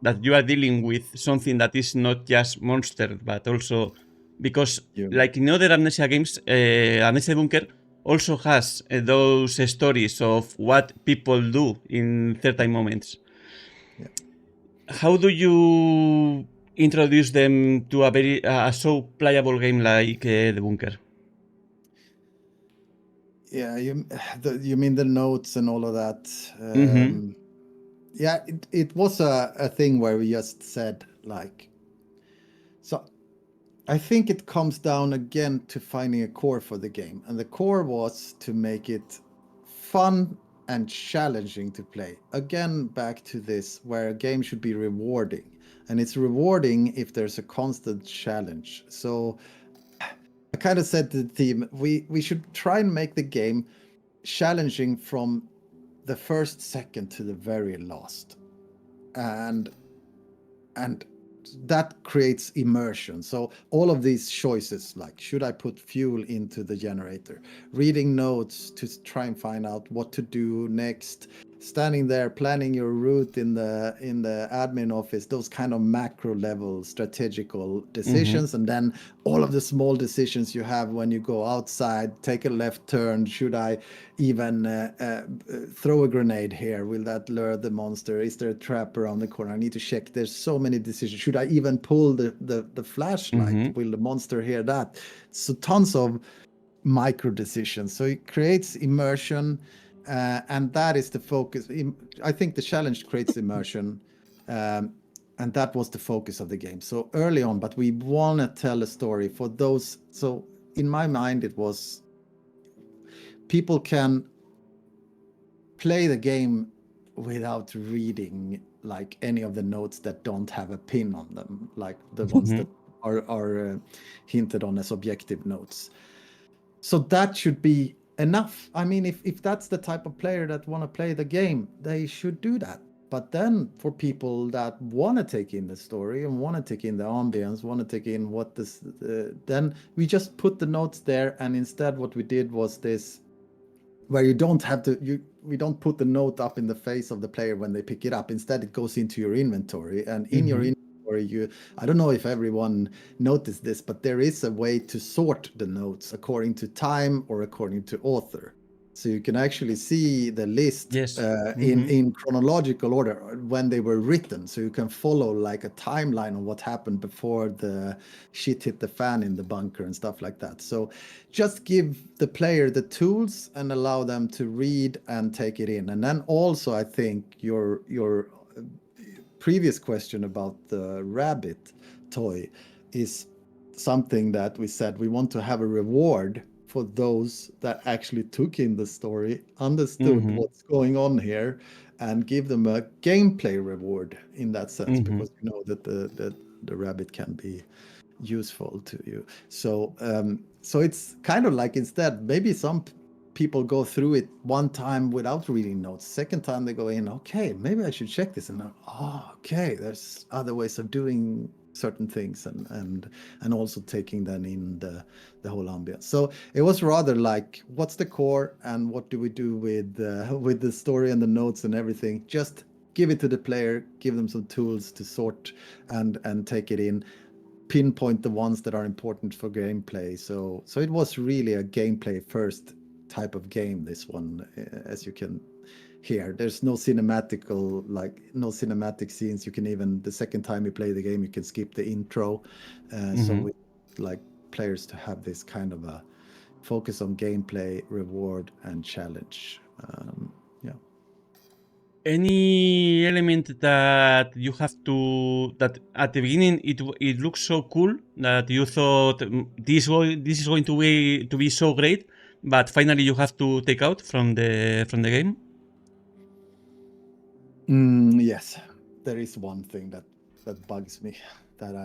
A: that you are dealing with something that is not just monster, but also because like in other Amnesia games, Amnesia Bunker also has those stories of what people do in certain moments. How do you introduce them to a so playable game like the Bunker?
B: Yeah, you mean the notes and all of that. Yeah, it was a thing where we just said, like, so I think it comes down again to finding a core for the game, and the core was to make it fun and challenging to play. Again, back to this, where a game should be rewarding, and it's rewarding if there's a constant challenge. So I kind of said to the team, we should try and make the game challenging from the first second to the very last, and that creates immersion. So all of these choices, like should I put fuel into the generator, reading notes to try and find out what to do next, standing there planning your route in the admin office, those kind of macro level strategical decisions, and then all of the small decisions you have when you go outside, take a left turn, should I even throw a grenade here, will that lure the monster, is there a trap around the corner, I need to check, there's so many decisions, should I even pull the flashlight, will the monster hear that? So tons of micro decisions, so it creates immersion. And that is the focus. I think the challenge creates immersion, and that was the focus of the game. So early on, but we want to tell a story for those. So in my mind, it was people can play the game without reading like any of the notes that don't have a pin on them, like the ones that are hinted on as objective notes. So that should be enough. I mean, if that's the type of player that want to play the game, they should do that. But then for people that want to take in the story and want to take in the ambience, want to take in what this, then we just put the notes there. And instead what we did was this, where you don't have to, we don't put the note up in the face of the player when they pick it up. Instead, it goes into your inventory, and in your inventory, I don't know if everyone noticed this, but there is a way to sort the notes according to time or according to author. So you can actually see the list in chronological order when they were written. So you can follow like a timeline of what happened before the shit hit the fan in the bunker and stuff like that. So just give the player the tools and allow them to read and take it in. And then also, I think your previous question about the rabbit toy is something that we said we want to have a reward for those that actually took in the story, understood what's going on here, and give them a gameplay reward in that sense, because you know that the rabbit can be useful to you. So so it's kind of like, instead, maybe some people go through it one time without reading notes. Second time they go in, okay, maybe I should check this, and okay, there's other ways of doing certain things, and also taking then in the whole ambience. So it was rather like, what's the core and what do we do with the story and the notes and everything? Just give it to the player, give them some tools to sort and take it in, pinpoint the ones that are important for gameplay. So it was really a gameplay first type of game, this one, as you can hear. There's no cinematic scenes. You can even, the second time you play the game, you can skip the intro. So we like players to have this kind of a focus on gameplay, reward, and challenge.
A: Any element that you have to, that at the beginning it looks so cool that you thought this is going to be so great, but finally you have to take out from the game?
B: Yes, there is one thing that bugs me, that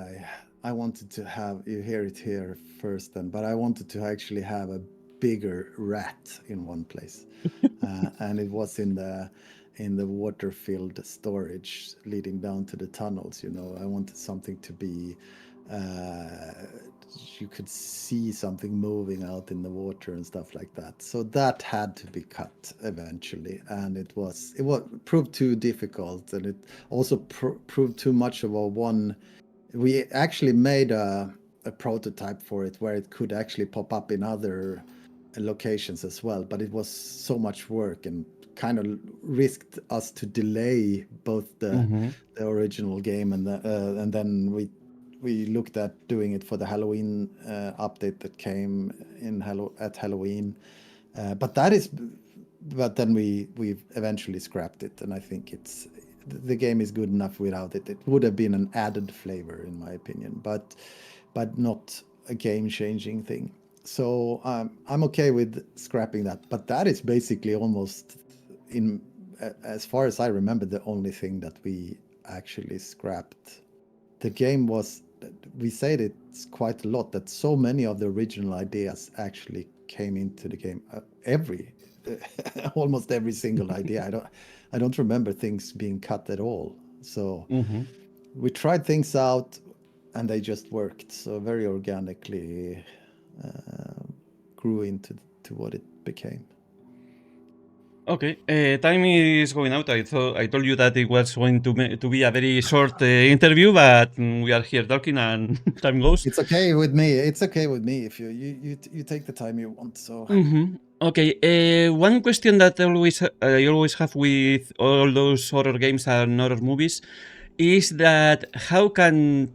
B: I wanted to have. You hear it here first, then, but I wanted to actually have a bigger rat in one place, and it was in the water-filled storage leading down to the tunnels. You know, I wanted something to be, you could see something moving out in the water and stuff like that. So that had to be cut eventually, and it proved too difficult, and it also proved too much of a one. We actually made a prototype for it where it could actually pop up in other locations as well, but it was so much work and kind of risked us to delay both the original game and then we looked at doing it for the Halloween update that came in at Halloween, but then we eventually scrapped it, and I think the game is good enough without it. It would have been an added flavor, in my opinion, but not a game-changing thing. So I'm okay with scrapping that, but that is basically almost, as far as I remember, the only thing that we actually scrapped. The game was, we said it's quite a lot, that so many of the original ideas actually came into the game. Almost every single idea. I don't remember things being cut at all. So we tried things out and they just worked. So very organically grew into what it became.
A: Okay, time is going out. I told you that it was going to be a very short interview, but we are here talking and time goes.
B: It's okay with me. It's okay with me if you take the time you want. So
A: Okay, one question that I always have with all those horror games and horror movies is that how can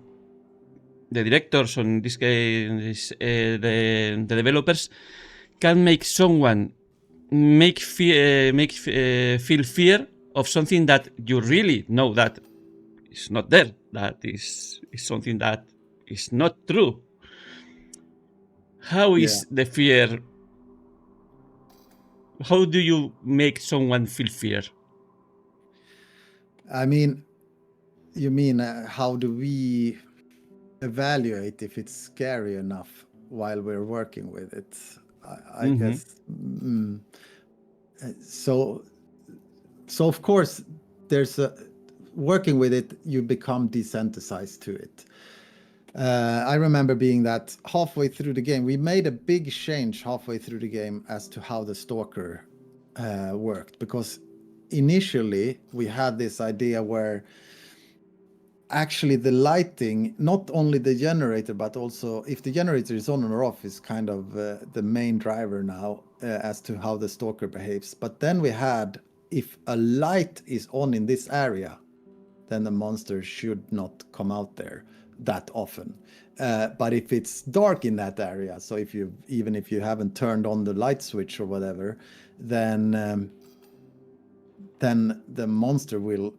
A: the directors, or in this case the developers, can make someone feel fear of something that you really know that is not there, that is something that is not true. How
B: yeah,
A: is the fear? How do you make someone feel fear?
B: I mean, you mean how do we evaluate if it's scary enough while we're working with it? I guess. So of course, there's a working with it, you become desensitized to it. I remember being that halfway through the game, we made a big change halfway through the game as to how the stalker worked, because initially we had this idea where actually the lighting, not only the generator, but also if the generator is on or off, is kind of the main driver now as to how the stalker behaves. But then we had, if a light is on in this area, then the monster should not come out there that often. But if it's dark in that area, so even if you haven't turned on the light switch or whatever, then the monster will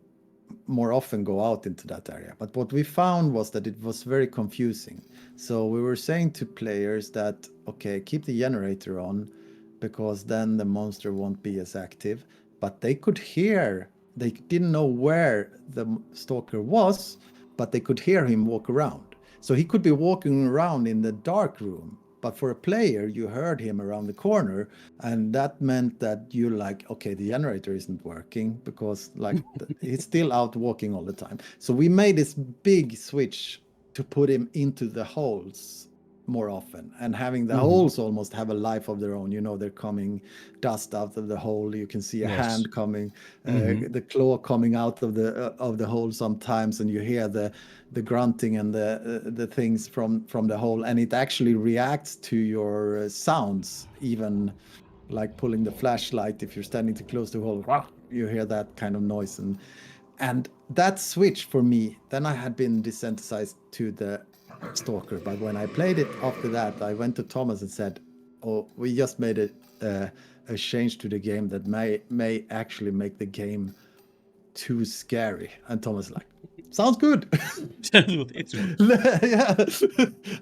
B: more often go out into that area. But what we found was that it was very confusing. So we were saying to players that, okay, keep the generator on, because then the monster won't be as active. But they could hear, they didn't know where the stalker was, but they could hear him walk around. So he could be walking around in the dark room, but for a player, you heard him around the corner, and that meant that you're like, okay, the generator isn't working, because like he's still out walking all the time. So we made this big switch to put him into the holes more often, and having the holes almost have a life of their own. You know, they're coming dust out of the hole. You can see a hand coming, the claw coming out of the hole sometimes, and you hear the grunting and the things from the hole, and it actually reacts to your sounds, even like pulling the flashlight. If you're standing too close to the hole, you hear that kind of noise, and that switch for me, then I had been desensitized to the stalker. But when I played it after that, I went to Thomas and said, oh, we just made a change to the game that may actually make the game too scary. And Thomas like, sounds good.
A: It's good.
B: Yeah.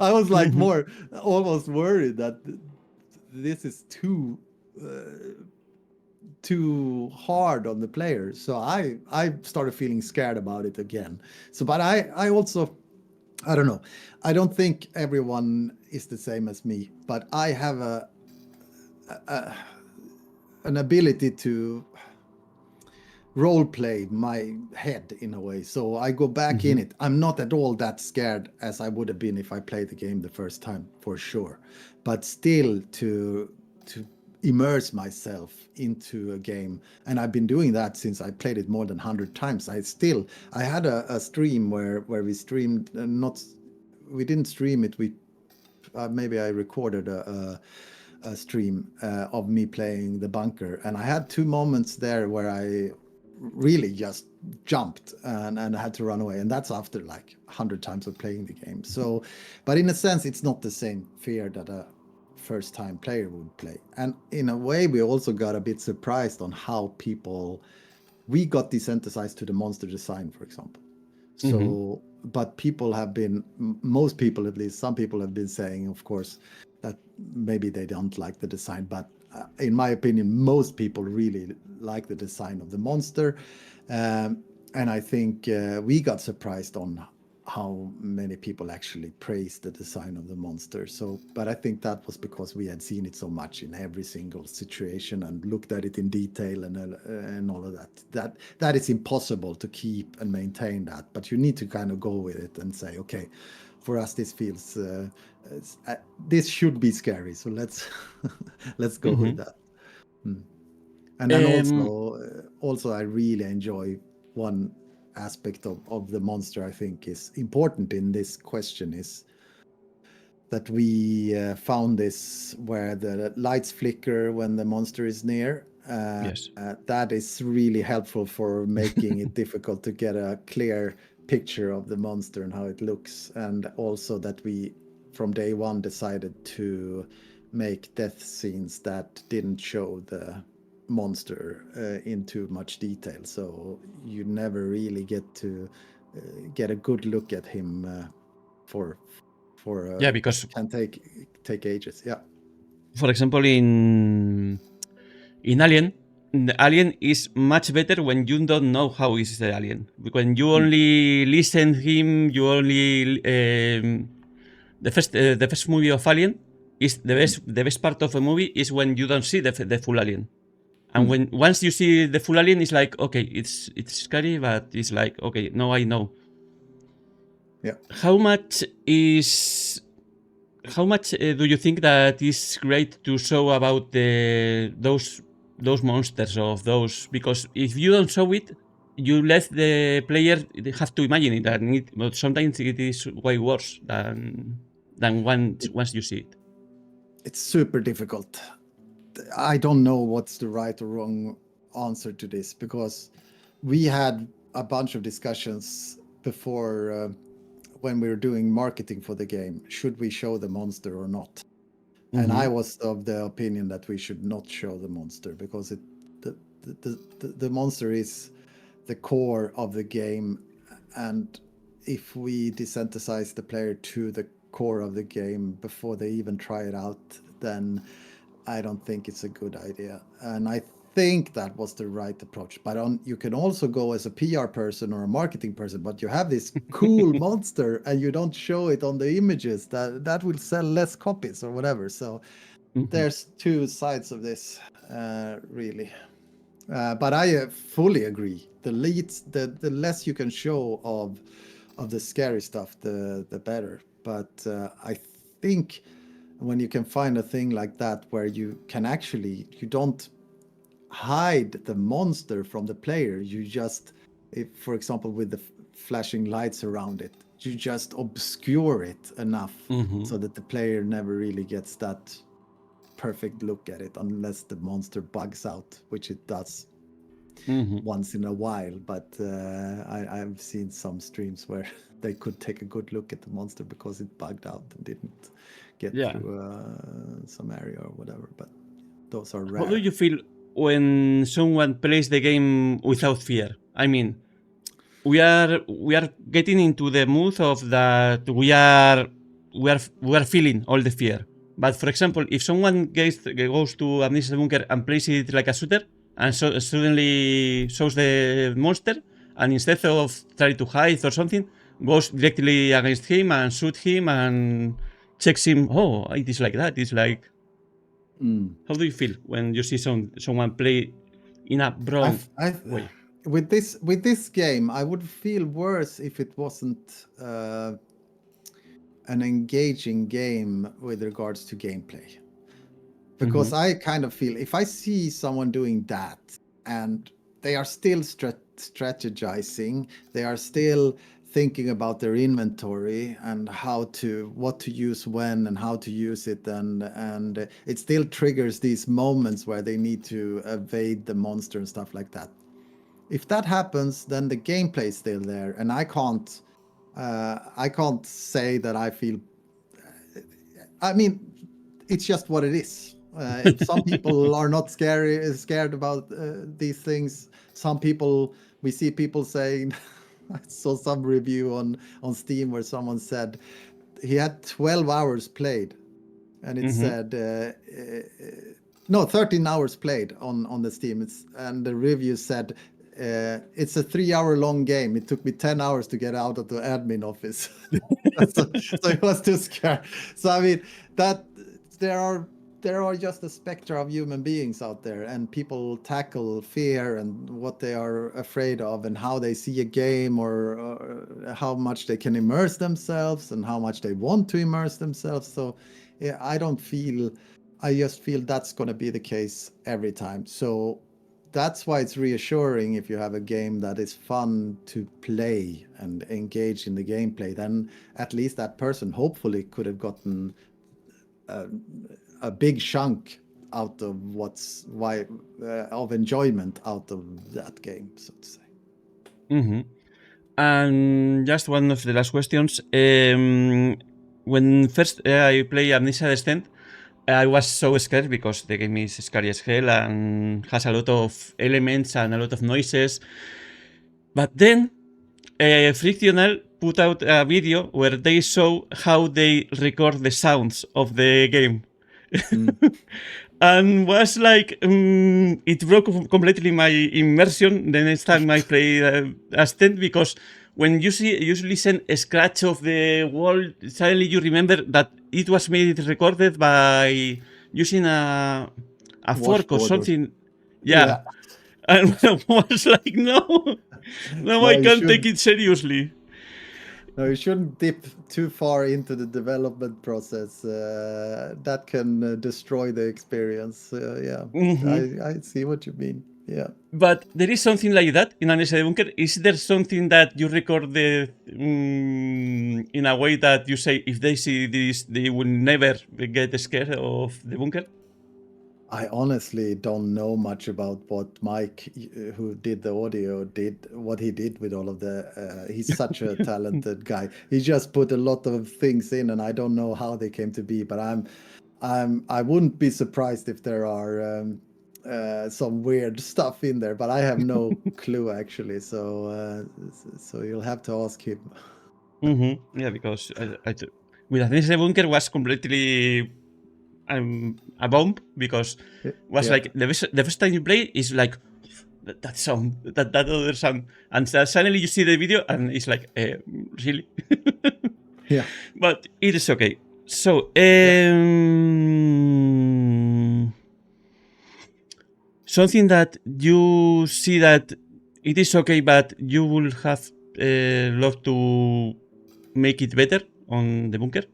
B: I was like more almost worried that this is too hard on the players. So I started feeling scared about it again. So, but I also, I don't know. I don't think everyone is the same as me, but I have an ability to role play my head in a way. So I go back in it. I'm not at all that scared as I would have been if I played the game the first time, for sure. But still to immerse myself into a game, and I've been doing that since I played it more than 100 times. I had a stream where we streamed, we didn't stream it, we maybe I recorded a stream of me playing the Bunker, and I had 2 moments there where I really just jumped and I had to run away, and that's after like 100 times of playing the game. So, but in a sense, it's not the same fear that a first time player would play. And in a way, we also got a bit surprised on how we got desensitized to the monster design, for example. So, but people have been, most people at least, some people have been saying, of course, that maybe they don't like the design, but in my opinion, most people really like the design of the monster. And I think we got surprised on how many people actually praised the design of the monster. So, but I think that was because we had seen it so much in every single situation and looked at it in detail and all of that. That is impossible to keep and maintain that. But you need to kind of go with it and say, okay, for us this feels this should be scary. So let's let's go with that. And then also I really enjoy one aspect of the monster I think is important in this question is that we found this where the lights flicker when the monster is near.
A: Yes.
B: That is really helpful for making it difficult to get a clear picture of the monster and how it looks. And also that we from day one decided to make death scenes that didn't show the monster in too much detail, so you never really get to get a good look at him for
A: Yeah, because
B: can take ages. Yeah,
A: for example, in Alien, the alien is much better when you don't know how is the alien. When you only listen him, you only the first movie of Alien is the best part of a movie is when you don't see the full alien. And when once you see the full alien, it's like, okay, it's scary, but it's like, okay, now I know.
B: yeah.
A: How much do you think that is great to show about those monsters of those? Because if you don't show it, you let the player have to imagine it, and but sometimes it is way worse than once you see it.
B: It's super difficult. I don't know what's the right or wrong answer to this because we had a bunch of discussions before when we were doing marketing for the game. Should we show the monster or not? And I was of the opinion that we should not show the monster because the monster is the core of the game, and if we desensitize the player to the core of the game before they even try it out, then I don't think it's a good idea. And I think that was the right approach. But you can also go as a PR person or a marketing person, but you have this cool monster and you don't show it on the images, that will sell less copies or whatever. So there's two sides of this, really. But I fully agree. The less you can show of the scary stuff, the better. But I think when you can find a thing like that where you can actually, you don't hide the monster from the player, you just, if, for example, with the flashing lights around it, you just obscure it enough so that the player never really gets that perfect look at it unless the monster bugs out, which it does once in a while. But I've seen some streams where they could take a good look at the monster because it bugged out and didn't get through some area or whatever. But those are rare.
A: How do you feel when someone plays the game without fear? I mean, we are getting into the mood of that we are feeling all the fear. But for example, if someone goes to Amnesia Bunker and plays it like a shooter, and so suddenly shows the monster, and instead of trying to hide or something, goes directly against him and shoot him and checks him. Oh, it is like that. It's like, how do you feel when you see someone play in a broad way?
B: With this game, I would feel worse if it wasn't an engaging game with regards to gameplay. Because I kind of feel if I see someone doing that and they are still strategizing, they are still thinking about their inventory and what to use when and how to use it, and it still triggers these moments where they need to evade the monster and stuff like that. If that happens, then the gameplay is still there, and I can't say that I feel. I mean, it's just what it is. Some people are not scared about these things. Some people, we see people saying, I saw some review on Steam where someone said he had 12 hours played, and it said, no, 13 hours played on the Steam. And the review said it's a 3-hour long game. It took me 10 hours to get out of the admin office. so it was too scared. So I mean that there are just a spectrum of human beings out there, and people tackle fear and what they are afraid of and how they see a game, or how much they can immerse themselves and how much they want to immerse themselves. So yeah, I just feel that's going to be the case every time. So that's why it's reassuring if you have a game that is fun to play and engage in the gameplay, then at least that person hopefully could have gotten a big chunk out of of enjoyment out of that game, so to say.
A: Mm-hmm. And just one of the last questions. When first I play Amnesia Descent, I was so scared because the game is scary as hell and has a lot of elements and a lot of noises. But then Frictional put out a video where they show how they record the sounds of the game. And was like, it broke completely my immersion the next time I play Ascent, because when you listen a scratch of the wall, suddenly you remember that it was made recorded by using a fork or
B: Washboard
A: something. Yeah. And I was like, no,
B: No,
A: I
B: you
A: can't take
B: shouldn't.
A: it seriously.
B: No, you shouldn't dip too far into the development process. That can destroy the experience. Yeah,
A: Mhm.
B: I see what you mean. Yeah.
A: But there is something like that in Amnesia Bunker. Is there something that you record in a way that you say if they see this, they will never get scared of the bunker?
B: I honestly don't know much about what Mike, who did the audio, what he did with all of the. He's such a talented guy. He just put a lot of things in, and I don't know how they came to be. But I wouldn't be surprised if there are some weird stuff in there. But I have no clue actually. So you'll have to ask him.
A: Mm-hmm. Yeah, because with Amnesia Bunker was completely a bomb, because was
B: Yeah.
A: like the first time you play is like that sound, that other sound, and suddenly you see the video and it's like, really?
B: Yeah.
A: But it is okay. So, something that you see that it is okay, but you will have loved to make it better on the bunker.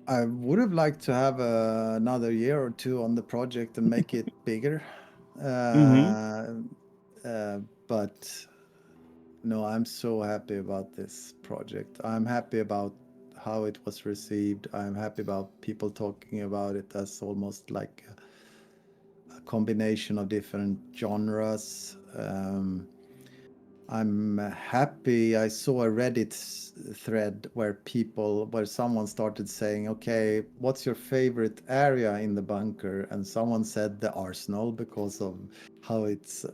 B: I would have liked to have another year or two on the project and make it bigger. But no, I'm so happy about this project. I'm happy about how it was received. I'm happy about people talking about it as almost like a combination of different genres. I'm happy. I saw a Reddit thread where someone started saying, okay, what's your favorite area in the bunker? And someone said the arsenal, because of how it's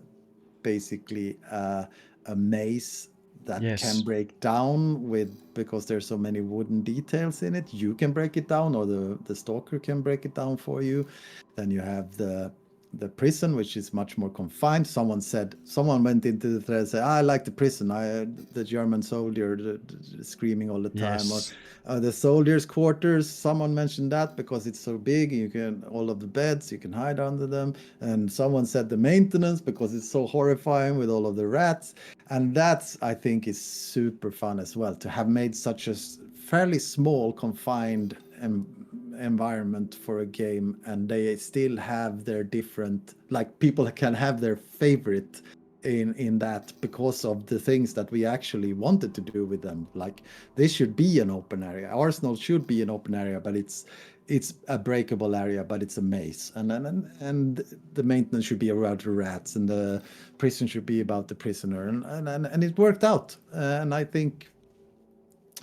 B: basically a maze that can break down because there's so many wooden details in it. You can break it down, or the stalker can break it down for you. Then you have the prison, which is much more confined. Someone went into the thread and said, I like the prison. The German soldier screaming all the time.
A: Yes.
B: Or the soldiers' quarters. Someone mentioned that because it's so big. All of the beds, you can hide under them. And someone said the maintenance because it's so horrifying with all of the rats. And that's, I think, is super fun as well, to have made such a fairly small, confined environment for a game, and they still have their different, like, people can have their favorite in that because of the things that we actually wanted to do with them. Like, this should be an open area. Arsenal should be an open area, but it's a breakable area, but it's a maze. And the maintenance should be around the rats, and the prison should be about the prisoner. And it worked out. And I think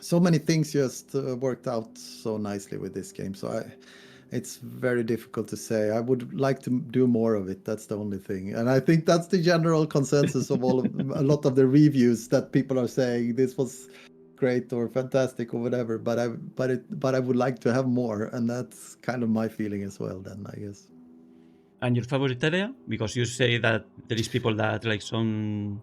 B: so many things just worked out so nicely with this game. So it's very difficult to say. I would like to do more of it. That's the only thing. And I think that's the general consensus of a lot of the reviews, that people are saying this was great or fantastic or whatever. But I would like to have more, and that's kind of my feeling as well. Then I guess.
A: And your favorite area? Because you say that there is people that like some.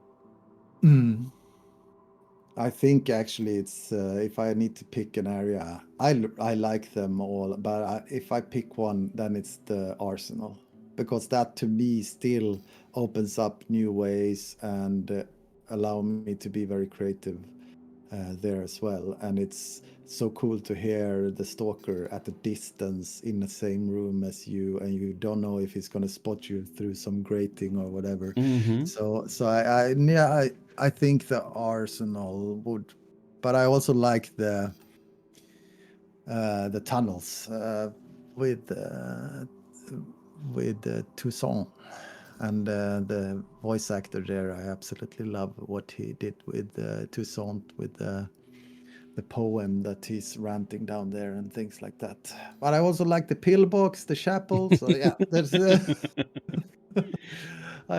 B: I think actually it's if I need to pick an area, I like them all, but if I pick one, then it's the Arsenal, because that to me still opens up new ways and allow me to be very creative there as well. And it's so cool to hear the stalker at a distance in the same room as you, and you don't know if he's going to spot you through some grating or whatever.
A: Mm-hmm.
B: So I think the Arsenal would, but I also like the tunnels with Toussaint, and the voice actor there. I absolutely love what he did with Toussaint, with the poem that he's ranting down there and things like that. But I also like the pillbox, the chapel. So yeah, there's I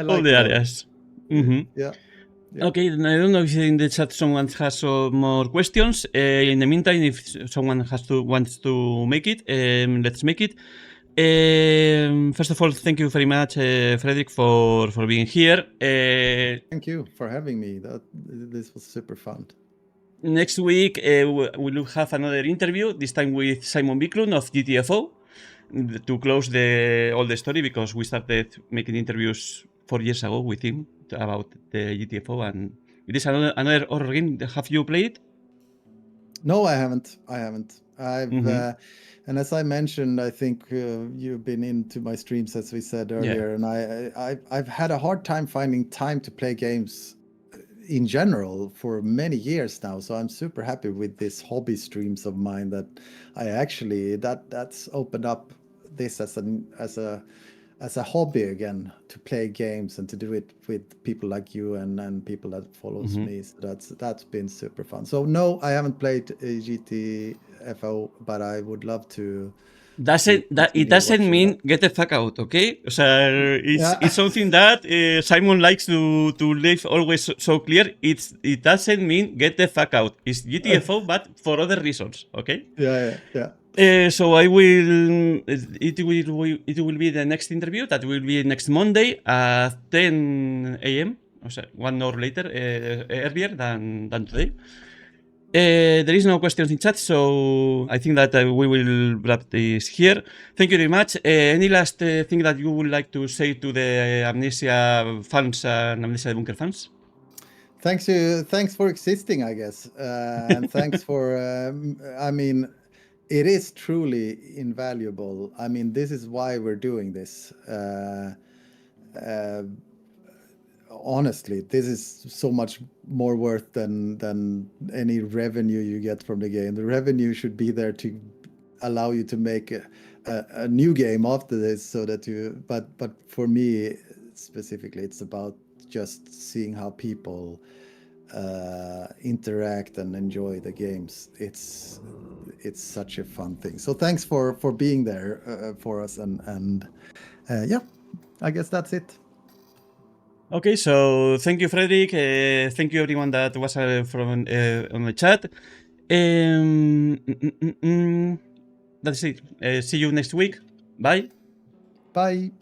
B: like
A: all the
B: them.
A: areas. Mm-hmm.
B: Yeah.
A: Okay, then I don't know if in the chat someone has some more questions. In the meantime, if someone wants to make it, let's make it. First of all, thank you very much, Fredrik, for being here.
B: Thank you for having me. This was super fun.
A: Next week, we will have another interview, this time with Simon Bicklund of GTFO, to close all the story, because we started making interviews 4 years ago with him about the GTFO, and it is another horror game. Have you played?
B: No, I haven't. I've and as I mentioned, I think you've been into my streams, as we said earlier, and I've had a hard time finding time to play games in general for many years now. So I'm super happy with this hobby streams of mine that I actually that's opened up this as a hobby again, to play games and to do it with people like you and people that follows me. So that's been super fun. So no, I haven't played GTFO, but I would love to.
A: It doesn't mean get the fuck out, okay? O sea, it's something that Simon likes to leave always so clear. It doesn't mean get the fuck out. It's GTFO, but for other reasons, okay?
B: Yeah.
A: So I will. It will be the next interview. That will be next Monday at 10 a.m. So 1 hour later, earlier than today. There is no questions in chat, so I think that we will wrap this here. Thank you very much. Any last thing that you would like to say to the Amnesia fans and Amnesia Bunker fans?
B: Thanks for existing, I guess, and thanks for. I mean, it is truly invaluable. I mean, this is why we're doing this. Honestly, this is so much more worth than any revenue you get from the game. The revenue should be there to allow you to make a new game after this, so that you. But for me specifically, it's about just seeing how people interact and enjoy the games. It's such a fun thing. So thanks for being there for us, and yeah, I guess that's it.
A: Okay, so thank you, Fredrik. Thank you, everyone that was from on the chat. That's it. See you next week. Bye.
B: Bye.